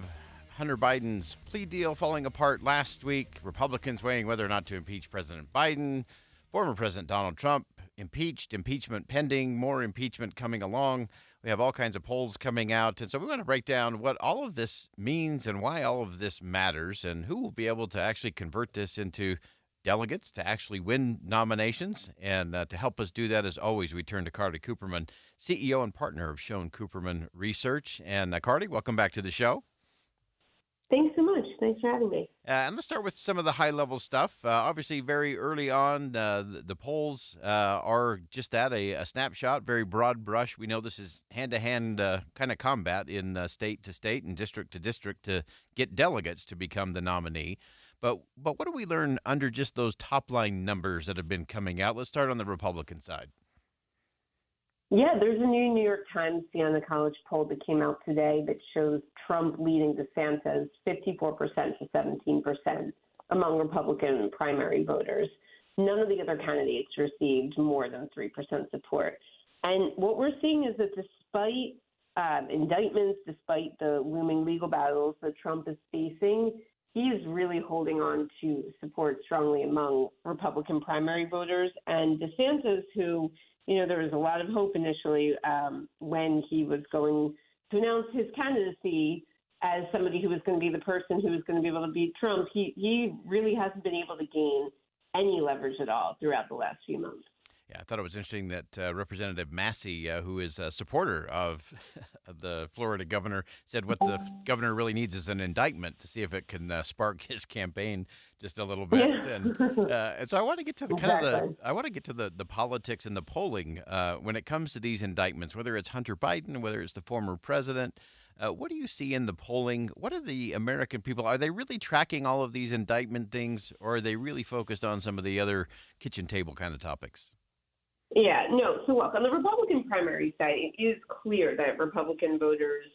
Hunter Biden's plea deal falling apart last week. Republicans weighing whether or not to impeach President Biden. Former President Donald Trump impeached, impeachment pending, more impeachment coming along. We have all kinds of polls coming out. And so we want to break down what all of this means and why all of this matters and who will be able to actually convert this into delegates to actually win nominations. And to help us do that, as always, we turn to Carly Cooperman, CEO and partner of Schoen Cooperman Research. And Carly, welcome back to the show.
Thanks so much. Thanks for having me.
And let's start with some of the high-level stuff. Obviously, very early on, the polls are just that, a snapshot, very broad brush. We know this is hand-to-hand kind of combat in state to state and district to district to get delegates to become the nominee. But what do we learn under just those top-line numbers that have been coming out? Let's start on the Republican side.
Yeah, there's a new New York Times Siena College poll that came out today that shows Trump leading DeSantis 54% to 17% among Republican primary voters. None of the other candidates received more than 3% support. And what we're seeing is that despite indictments, despite the looming legal battles that Trump is facing, he is really holding on to support strongly among Republican primary voters. And DeSantis, who there was a lot of hope initially when he was going to announce his candidacy as somebody who was going to be the person who was going to be able to beat Trump. He really hasn't been able to gain any leverage at all throughout the last few months.
Yeah, I thought it was interesting that Representative Massey, who is a supporter of the Florida governor, said what the governor really needs is an indictment to see if it can spark his campaign just a little bit. Yeah. And so I want to get to the politics and the polling when it comes to these indictments, whether it's Hunter Biden, whether it's the former president. What do you see in the polling? What are the American people? Are they really tracking all of these indictment things, or are they really focused on some of the other kitchen table kind of topics?
Yeah, no. So look, on the Republican primary side, it is clear that Republican voters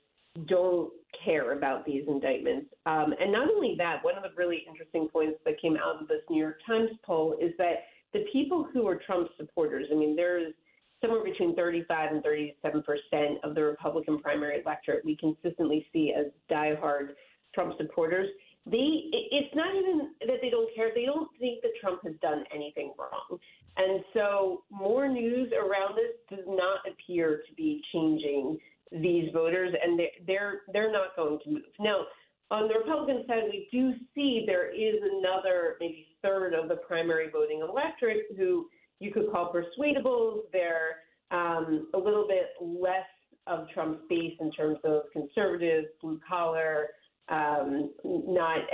don't care about these indictments. And not only that, one of the really interesting points that came out of this New York Times poll is that the people who are Trump supporters, I mean, there's somewhere between 35 and 37% of the Republican primary electorate we consistently see as diehard Trump supporters. It's not even that they don't care. They don't think that Trump has done anything wrong. And so more news around this does not appear to be changing these voters, and they're not going to move. Now, on the Republican side, we do see there is another maybe third of the primary voting electorate who you could call persuadables. They're a little bit less of Trump's base in terms of conservatives, blue collar, not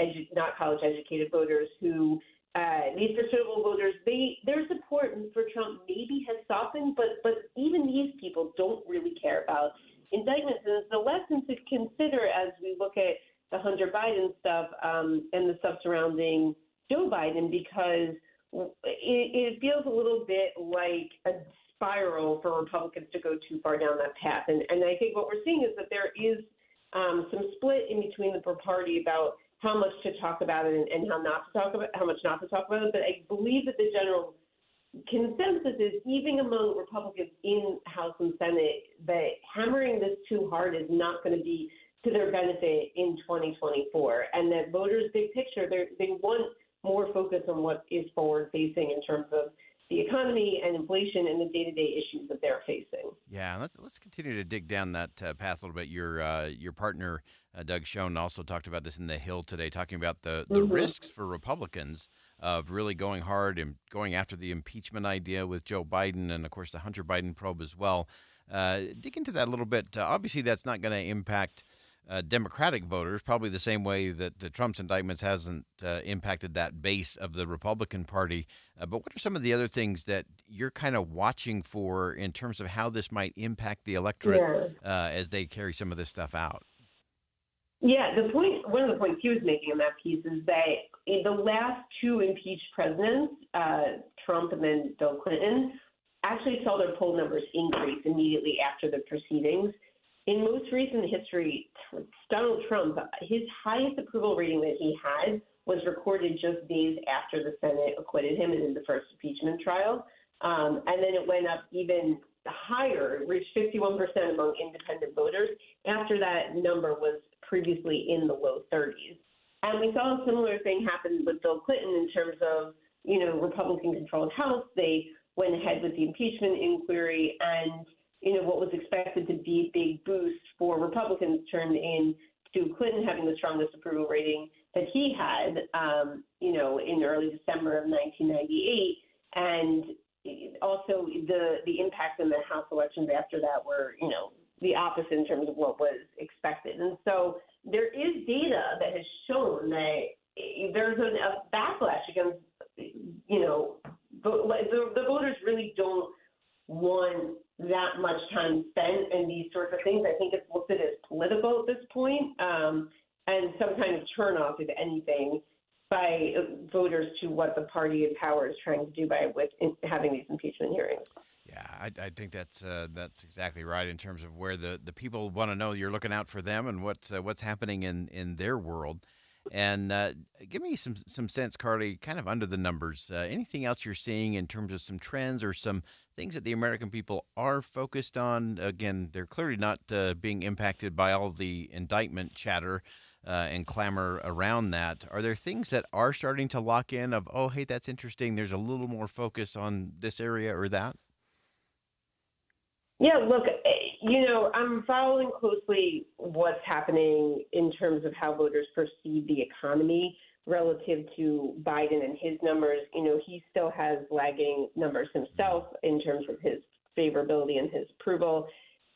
college educated voters who these persuadable voters, their support for Trump maybe has softened, but even these people don't really care about indictments. And it's a lesson to consider as we look at the Hunter Biden stuff and the stuff surrounding Joe Biden, because it feels a little bit like a spiral for Republicans to go too far down that path. And I think what we're seeing is that there is some split in between the party about how much to talk about it and how much not to talk about it. But I believe that the general consensus is, even among Republicans in House and Senate, that hammering this too hard is not going to be to their benefit in 2024, and that voters, big picture, they want more focus on what is forward-facing in terms of the economy and inflation and the day-to-day issues that they're facing.
Yeah, let's continue to dig down that path a little bit. Your partner, Doug Schoen, also talked about this in The Hill today, talking about the risks for Republicans of really going hard and going after the impeachment idea with Joe Biden and, of course, the Hunter Biden probe as well. Dig into that a little bit. Obviously, that's not going to impact Democratic voters, probably the same way that Trump's indictments hasn't impacted that base of the Republican Party. But what are some of the other things that you're kind of watching for in terms of how this might impact the electorate as they carry some of this stuff out?
Yeah, one of the points he was making in that piece is that in the last two impeached presidents, Trump and then Bill Clinton, actually saw their poll numbers increase immediately after the proceedings. In most recent history, Donald Trump, his highest approval rating that he had was recorded just days after the Senate acquitted him in the first impeachment trial. And then it went up even higher, reached 51% among independent voters. After that number was previously in the low 30s. And we saw a similar thing happen with Bill Clinton in terms of, Republican-controlled House. They went ahead with the impeachment inquiry, and what was expected to be a big boost for Republicans turned into Clinton having the strongest approval rating that he had, in early December of 1998. And also the impact in the House elections after that were, the opposite in terms of what was expected. And so there is data that has shown that there's a backlash against, the voters really don't want that much time spent in these sorts of things. I think it's looked at as political at this point, and some kind of turnoff, if anything, by voters to what the party in power is trying to do with having these impeachment hearings.
Yeah, I think that's exactly right in terms of where the people want to know you're looking out for them and what's happening in their world. And give me some sense, Carly, kind of under the numbers. Anything else you're seeing in terms of some trends or some things that the American people are focused on? Again, they're clearly not being impacted by all the indictment chatter and clamor around that. Are there things that are starting to lock in of, oh, hey, that's interesting, there's a little more focus on this area or that?
Yeah, look, I'm following closely what's happening in terms of how voters perceive the economy relative to Biden and his numbers. He still has lagging numbers himself in terms of his favorability and his approval.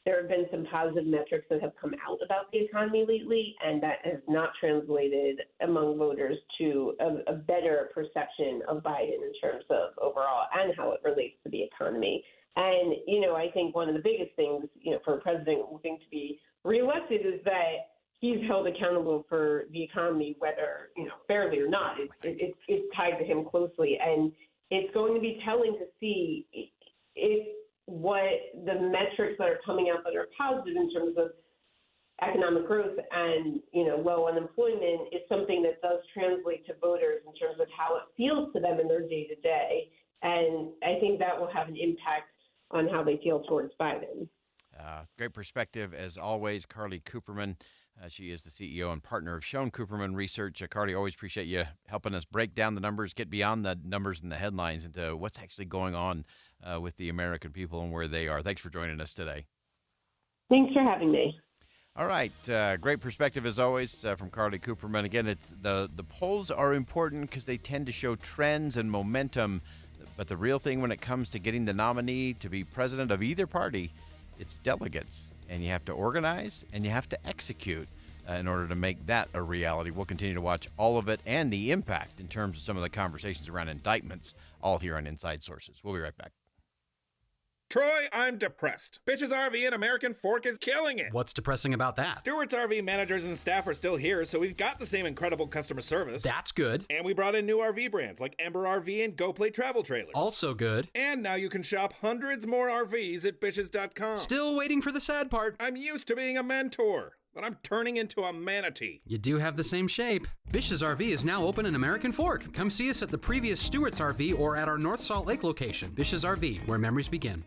There have been some positive metrics that have come out about the economy lately, and that has not translated among voters to a better perception of Biden in terms of overall and how it relates to the economy. And, I think one of the biggest things, for a president looking to be reelected is that he's held accountable for the economy, whether, fairly or not. It's tied to him closely. And it's going to be telling to see if what the metrics that are coming out that are positive in terms of economic growth and, low unemployment is something that does translate to voters in terms of how it feels to them in their day-to-day. And I think that will have an impact on how they feel towards Biden.
Great perspective, as always, Carly Cooperman. She is the CEO and partner of Schoen Cooperman Research. Carly, always appreciate you helping us break down the numbers, get beyond the numbers and the headlines into what's actually going on with the American people and where they are. Thanks for joining us today.
Thanks for having me.
All right. Great perspective, as always, from Carly Cooperman. Again, it's the polls are important because they tend to show trends and momentum. But the real thing when it comes to getting the nominee to be president of either party, it's delegates. And you have to organize and you have to execute in order to make that a reality. We'll continue to watch all of it and the impact in terms of some of the conversations around indictments, all here on Inside Sources. We'll be right back.
Troy, I'm depressed. Bitches RV and American Fork is killing it.
What's depressing about that?
Stewart's RV managers and staff are still here, so we've got the same incredible customer service.
That's good.
And we brought in new RV brands like Ember RV and GoPlay Travel Trailers.
Also good.
And now you can shop hundreds more RVs at bitches.com.
Still waiting for the sad part.
I'm used to being a mentor, but I'm turning into a manatee.
You do have the same shape. Bish's RV is now open in American Fork. Come see us at the previous Stewart's RV or at our North Salt Lake location. Bish's RV, where memories begin.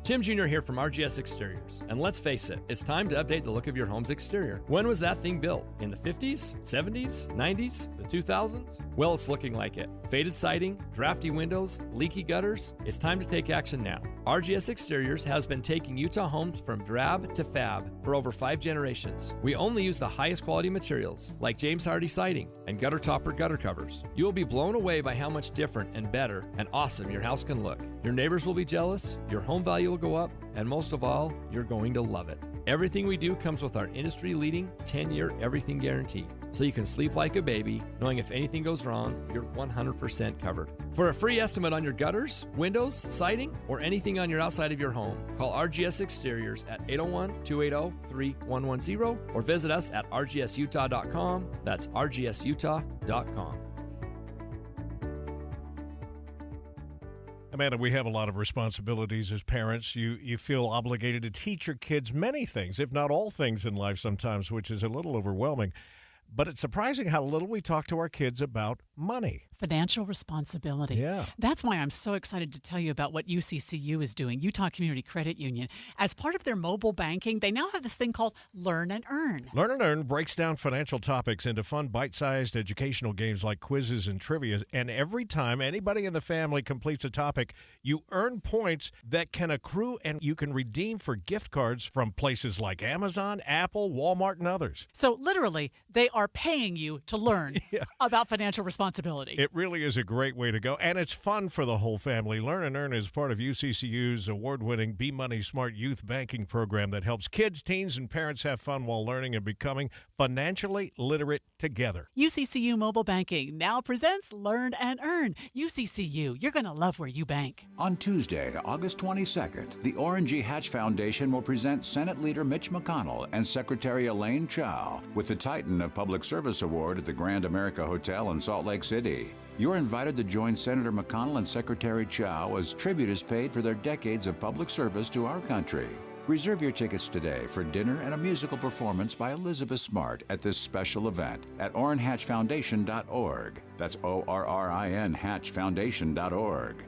Tim Jr. here from RGS Exteriors. And let's face it, it's time to update the look of your home's exterior. When was that thing built? In the 50s, 70s, 90s, the 2000s? Well, it's looking like it. Faded siding, drafty windows, leaky gutters. It's time to take action now. RGS Exteriors has been taking Utah homes from drab to fab for over 5 generations. We only use the highest quality materials like James Hardie siding and gutter topper gutter covers. You will be blown away by how much different and better and awesome your house can look. Your neighbors will be jealous, your home value will go up, and most of all, you're going to love it. Everything we do comes with our industry-leading 10-year everything guarantee, so you can sleep like a baby, knowing if anything goes wrong, you're 100% covered. For a free estimate on your gutters, windows, siding, or anything on your outside of your home, call RGS Exteriors at 801-280-3110 or visit us at rgsutah.com. That's rgsutah.com.
Amanda, we have a lot of responsibilities as parents. You feel obligated to teach your kids many things, if not all things in life sometimes, which is a little overwhelming. But it's surprising how little we talk to our kids about money.
Financial responsibility.
Yeah.
That's why I'm so excited to tell you about what UCCU is doing, Utah Community Credit Union. As part of their mobile banking, they now have this thing called Learn and Earn.
Learn and Earn breaks down financial topics into fun, bite-sized educational games like quizzes and trivia. And every time anybody in the family completes a topic, you earn points that can accrue and you can redeem for gift cards from places like Amazon, Apple, Walmart, and others.
So literally, they are paying you to learn about financial responsibility.
It really is a great way to go, and it's fun for the whole family. Learn and Earn is part of UCCU's award-winning Be Money Smart youth banking program that helps kids, teens, and parents have fun while learning and becoming financially literate together.
UCCU Mobile Banking now presents Learn and Earn. UCCU, you're going to love where you bank.
On Tuesday, August 22nd, the Orrin G. Hatch Foundation will present Senate Leader Mitch McConnell and Secretary Elaine Chao with the Titan of Public Service Award at the Grand America Hotel in Salt Lake City. You're invited to join Senator McConnell and Secretary Chao as tribute is paid for their decades of public service to our country. Reserve your tickets today for dinner and a musical performance by Elizabeth Smart at this special event at orrinhatchfoundation.org. That's ORRIN hatchfoundation.org.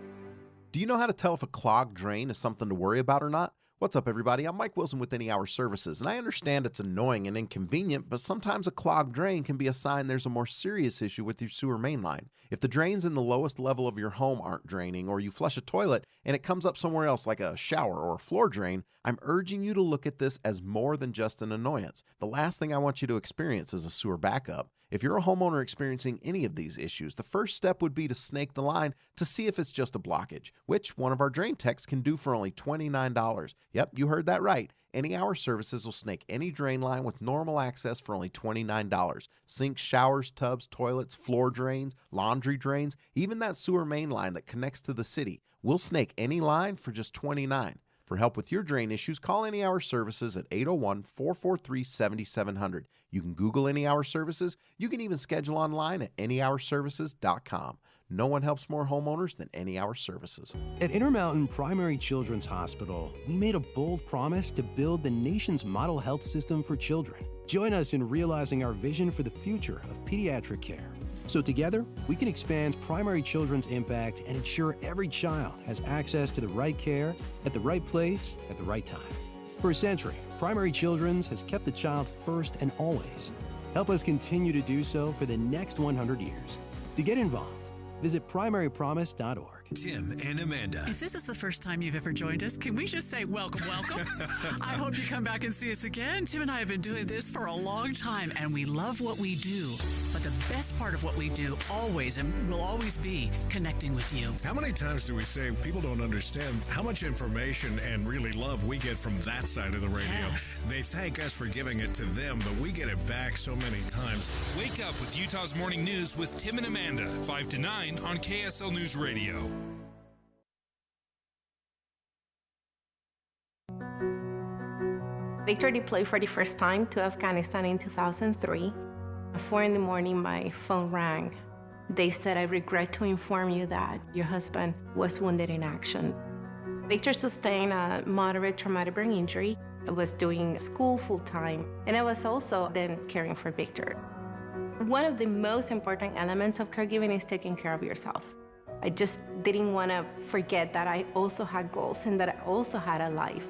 Do you know how to tell if a clogged drain is something to worry about or not? What's up, everybody? I'm Mike Wilson with Any Hour Services, and I understand it's annoying and inconvenient, but sometimes a clogged drain can be a sign there's a more serious issue with your sewer main line. If the drains in the lowest level of your home aren't draining, or you flush a toilet and it comes up somewhere else like a shower or a floor drain, I'm urging you to look at this as more than just an annoyance. The last thing I want you to experience is a sewer backup. If you're a homeowner experiencing any of these issues, the first step would be to snake the line to see if it's just a blockage, which one of our drain techs can do for only $29. Yep, you heard that right. Any Hour Services will snake any drain line with normal access for only $29. Sinks, showers, tubs, toilets, floor drains, laundry drains, even that sewer main line that connects to the city. We'll snake any line for just $29. For help with your drain issues, call Any Hour Services at 801-443-7700. You can Google Any Hour Services. You can even schedule online at anyhourservices.com. No one helps more homeowners than Any Hour Services.
At Intermountain Primary Children's Hospital, we made a bold promise to build the nation's model health system for children. Join us in realizing our vision for the future of pediatric care. So together, we can expand primary children's impact and ensure every child has access to the right care at the right place at the right time. For a century, Primary Children's has kept the child first and always. Help us continue to do so for the next 100 years. To get involved, visit primarypromise.org.
Tim and Amanda.
If this is the first time you've ever joined us, can we just say welcome, welcome? I hope you come back and see us again. Tim and I have been doing this for a long time, and we love what we do. But the best part of what we do always and will always be connecting with you.
How many times do we say people don't understand how much information and really love we get from that side of the radio?
Yes.
They thank us for giving it to them, but we get it back so many times.
Wake up with Utah's Morning News with Tim and Amanda, 5 to 9 on KSL News Radio.
Victor deployed for the first time to Afghanistan in 2003. At 4 in the morning, my phone rang. They said, "I regret to inform you that your husband was wounded in action." Victor sustained a moderate traumatic brain injury. I was doing school full-time, and I was also then caring for Victor. One of the most important elements of caregiving is taking care of yourself. I just didn't want to forget that I also had goals and that I also had a life.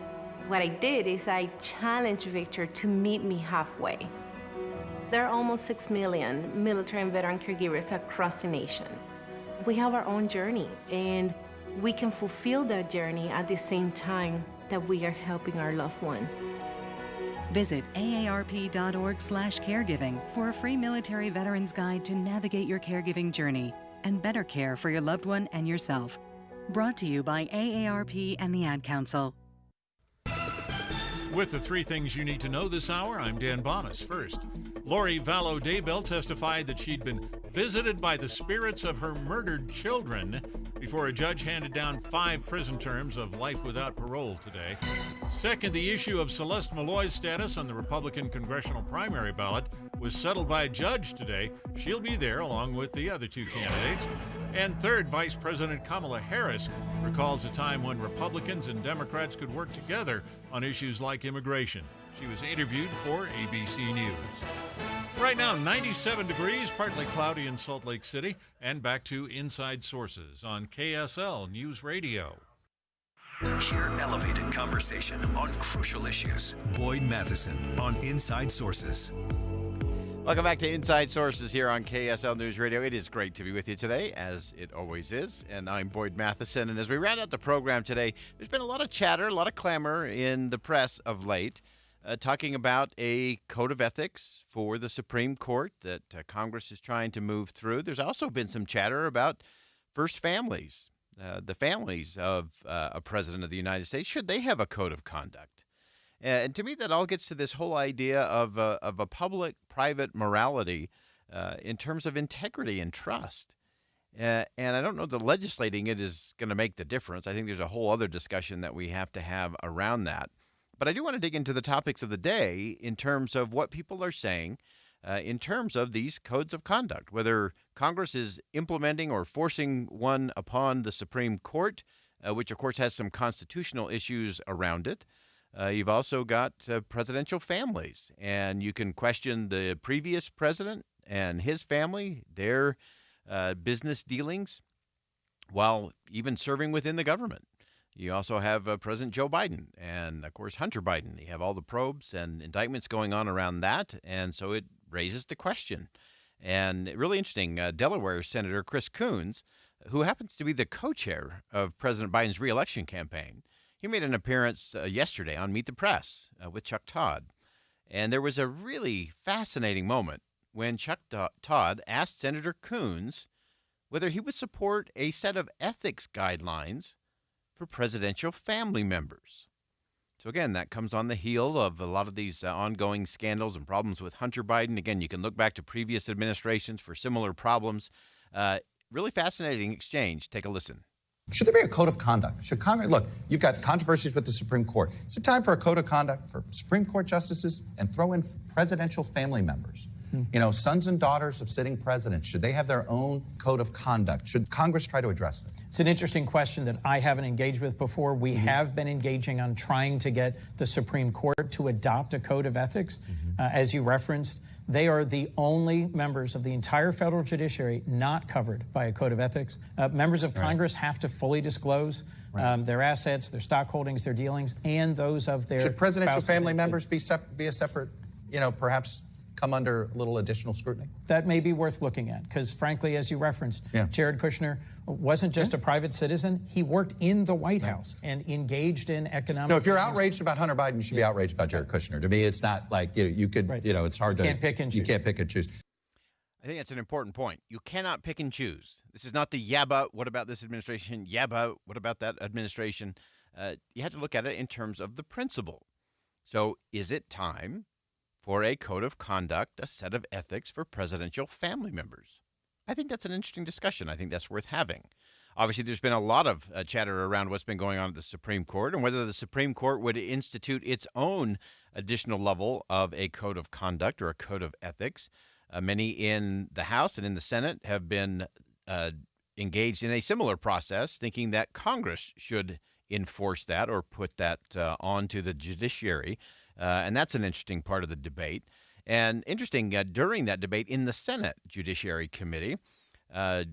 What I did is I challenged Victor to meet me halfway. There are almost 6 million military and veteran caregivers across the nation. We have our own journey, and we can fulfill that journey at the same time that we are helping our loved one.
Visit aarp.org/caregiving for a free military veterans guide to navigate your caregiving journey and better care for your loved one and yourself. Brought to you by AARP and the Ad Council.
With the 3 things you need to know this hour, I'm Dan Bonas. First, Lori Vallow Daybell testified that she'd been visited by the spirits of her murdered children before a judge handed down 5 prison terms of life without parole today. Second, the issue of Celeste Malloy's status on the Republican congressional primary ballot was settled by a judge today. She'll be there along with the other 2 candidates. And third, Vice President Kamala Harris recalls a time when Republicans and Democrats could work together on issues like immigration. She was interviewed for ABC News. Right now, 97 degrees, partly cloudy in Salt Lake City. And back to Inside Sources on KSL News Radio.
Hear elevated conversation on crucial issues. Boyd Matheson on Inside Sources.
Welcome back to Inside Sources here on KSL News Radio. It is great to be with you today, as it always is. And I'm Boyd Matheson. And as we round out the program today, there's been a lot of chatter, a lot of clamor in the press of late, talking about a code of ethics for the Supreme Court that Congress is trying to move through. There's also been some chatter about first families, the families of a president of the United States. Should they have a code of conduct? And to me, that all gets to this whole idea of a public-private morality in terms of integrity and trust. And I don't know that legislating it is going to make the difference. I think there's a whole other discussion that we have to have around that. But I do want to dig into the topics of the day in terms of what people are saying in terms of these codes of conduct, whether Congress is implementing or forcing one upon the Supreme Court, which, of course, has some constitutional issues around it. You've also got presidential families, and you can question the previous president and his family, their business dealings, while even serving within the government. You also have President Joe Biden and, of course, Hunter Biden. You have all the probes and indictments going on around that, and so it raises the question. And really interesting, Delaware Senator Chris Coons, who happens to be the co-chair of President Biden's reelection campaign, he made an appearance yesterday on Meet the Press with Chuck Todd. And there was a really fascinating moment when Chuck Todd asked Senator Coons whether he would support a set of ethics guidelines for presidential family members. So again, that comes on the heel of a lot of these ongoing scandals and problems with Hunter Biden. Again, you can look back to previous administrations for similar problems. Really fascinating exchange. Take a listen.
Should there be a code of conduct? Should Congress, look, you've got controversies with the Supreme Court. Is it time for a code of conduct for Supreme Court justices and throw in presidential family members? You know, sons and daughters of sitting presidents, should they have their own code of conduct? Should Congress try to address them?
It's an interesting question that I haven't engaged with before. We have been engaging on trying to get the Supreme Court to adopt a code of ethics. As you referenced, they are the only members of the entire federal judiciary not covered by a code of ethics. Members of Congress have to fully disclose their assets, their stock holdings, their dealings, and those of their
Should presidential
spouses
family members be a separate, you know, perhaps come under a little additional scrutiny?
That may be worth looking at, because frankly, as you referenced, Jared Kushner wasn't just a private citizen. He worked in the White House and engaged in economic...
No, if you're outraged about Hunter Biden, you should be outraged about Jared Kushner. To me, it's not like, you could, it's hard to...
You can't pick and choose.
You can't pick and choose.
I think that's an important point. You cannot pick and choose. This is not the yeah, but what about this administration? Yeah, but what about that administration? You have to look at it in terms of the principle. So is it time for a code of conduct, a set of ethics for presidential family members? I think that's an interesting discussion. I think that's worth having. Obviously, there's been a lot of chatter around what's been going on at the Supreme Court and whether the Supreme Court would institute its own additional level of a code of conduct or a code of ethics. Many in the House and in the Senate have been engaged in a similar process, thinking that Congress should enforce that or put that onto the judiciary. And that's an interesting part of the debate. And interesting, during that debate in the Senate Judiciary Committee,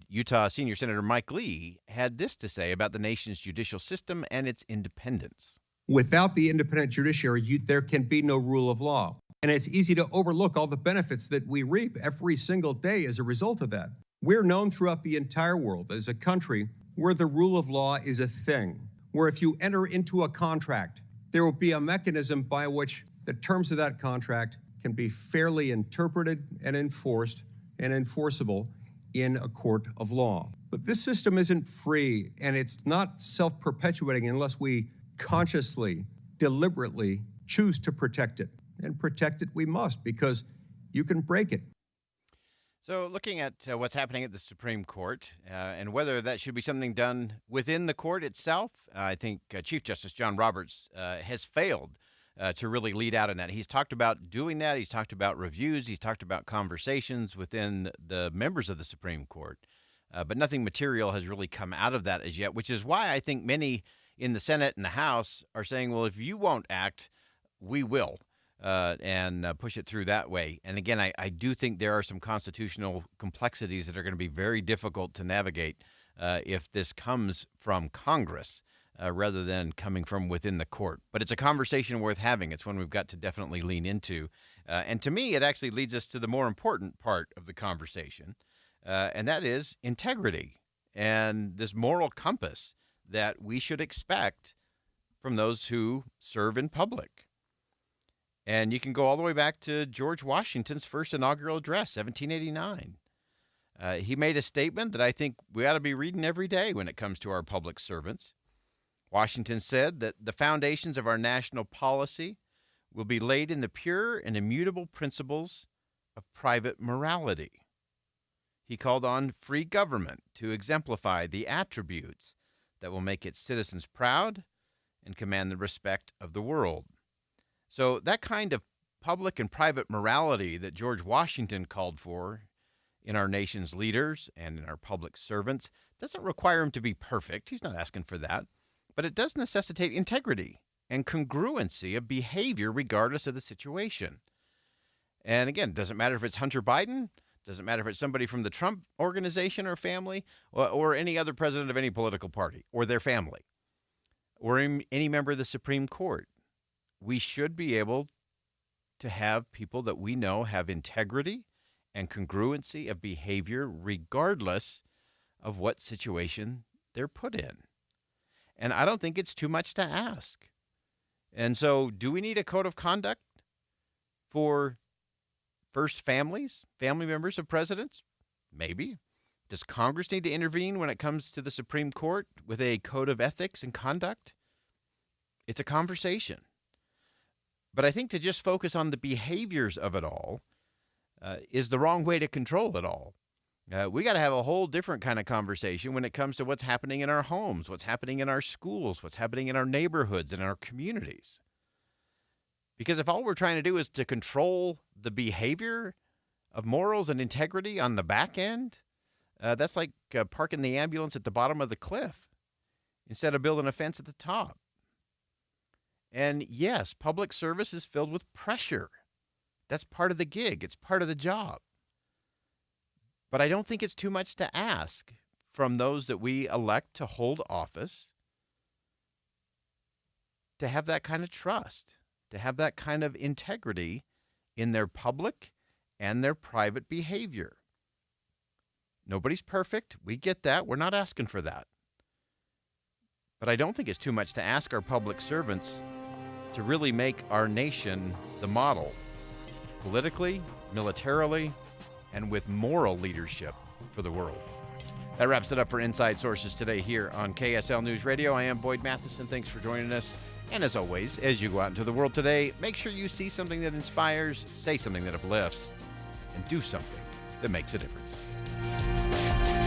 Utah Senior Senator Mike Lee had this to say about the nation's judicial system and its independence.
Without the independent judiciary, there can be no rule of law. And it's easy to overlook all the benefits that we reap every single day as a result of that. We're known throughout the entire world as a country where the rule of law is a thing, where if you enter into a contract, there will be a mechanism by which the terms of that contract can be fairly interpreted and enforced and enforceable in a court of law. But this system isn't free, and it's not self-perpetuating unless we consciously, deliberately choose to protect it. And protect it we must, because you can break it.
So looking at what's happening at the Supreme Court and whether that should be something done within the court itself, I think Chief Justice John Roberts has failed to really lead out in that. He's talked about doing that. He's talked about reviews. He's talked about conversations within the members of the Supreme Court. But nothing material has really come out of that as yet, which is why I think many in the Senate and the House are saying, well, if you won't act, we will. And push it through that way. And again, I do think there are some constitutional complexities that are going to be very difficult to navigate if this comes from Congress rather than coming from within the court. But it's a conversation worth having. It's one we've got to definitely lean into. And to me, it actually leads us to the more important part of the conversation, and that is integrity and this moral compass that we should expect from those who serve in public. And you can go all the way back to George Washington's first inaugural address, 1789. He made a statement that I think we ought to be reading every day when it comes to our public servants. Washington said that the foundations of our national policy will be laid in the pure and immutable principles of private morality. He called on free government to exemplify the attributes that will make its citizens proud and command the respect of the world. So that kind of public and private morality that George Washington called for in our nation's leaders and in our public servants doesn't require him to be perfect. He's not asking for that. But it does necessitate integrity and congruency of behavior regardless of the situation. And again, it doesn't matter if it's Hunter Biden, doesn't matter if it's somebody from the Trump organization or family, or any other president of any political party or their family, or any member of the Supreme Court. We should be able to have people that we know have integrity and congruency of behavior regardless of what situation they're put in. And I don't think it's too much to ask. And so do we need a code of conduct for first family members of presidents? Maybe. Does Congress need to intervene when it comes to the Supreme Court with a code of ethics and conduct? It's a conversation. But I think to just focus on the behaviors of it all is the wrong way to control it all. We got to have a whole different kind of conversation when it comes to what's happening in our homes, what's happening in our schools, what's happening in our neighborhoods and our communities. Because if all we're trying to do is to control the behavior of morals and integrity on the back end, that's like parking the ambulance at the bottom of the cliff instead of building a fence at the top. And yes, public service is filled with pressure. That's part of the gig. It's part of the job. But I don't think it's too much to ask from those that we elect to hold office to have that kind of trust, to have that kind of integrity in their public and their private behavior. Nobody's perfect. We get that. We're not asking for that. But I don't think it's too much to ask our public servants to really make our nation the model, politically, militarily, and with moral leadership for the world. That wraps it up for Inside Sources today here on KSL News Radio. I am Boyd Matheson. Thanks for joining us. And as always, as you go out into the world today, make sure you see something that inspires, say something that uplifts, and do something that makes a difference.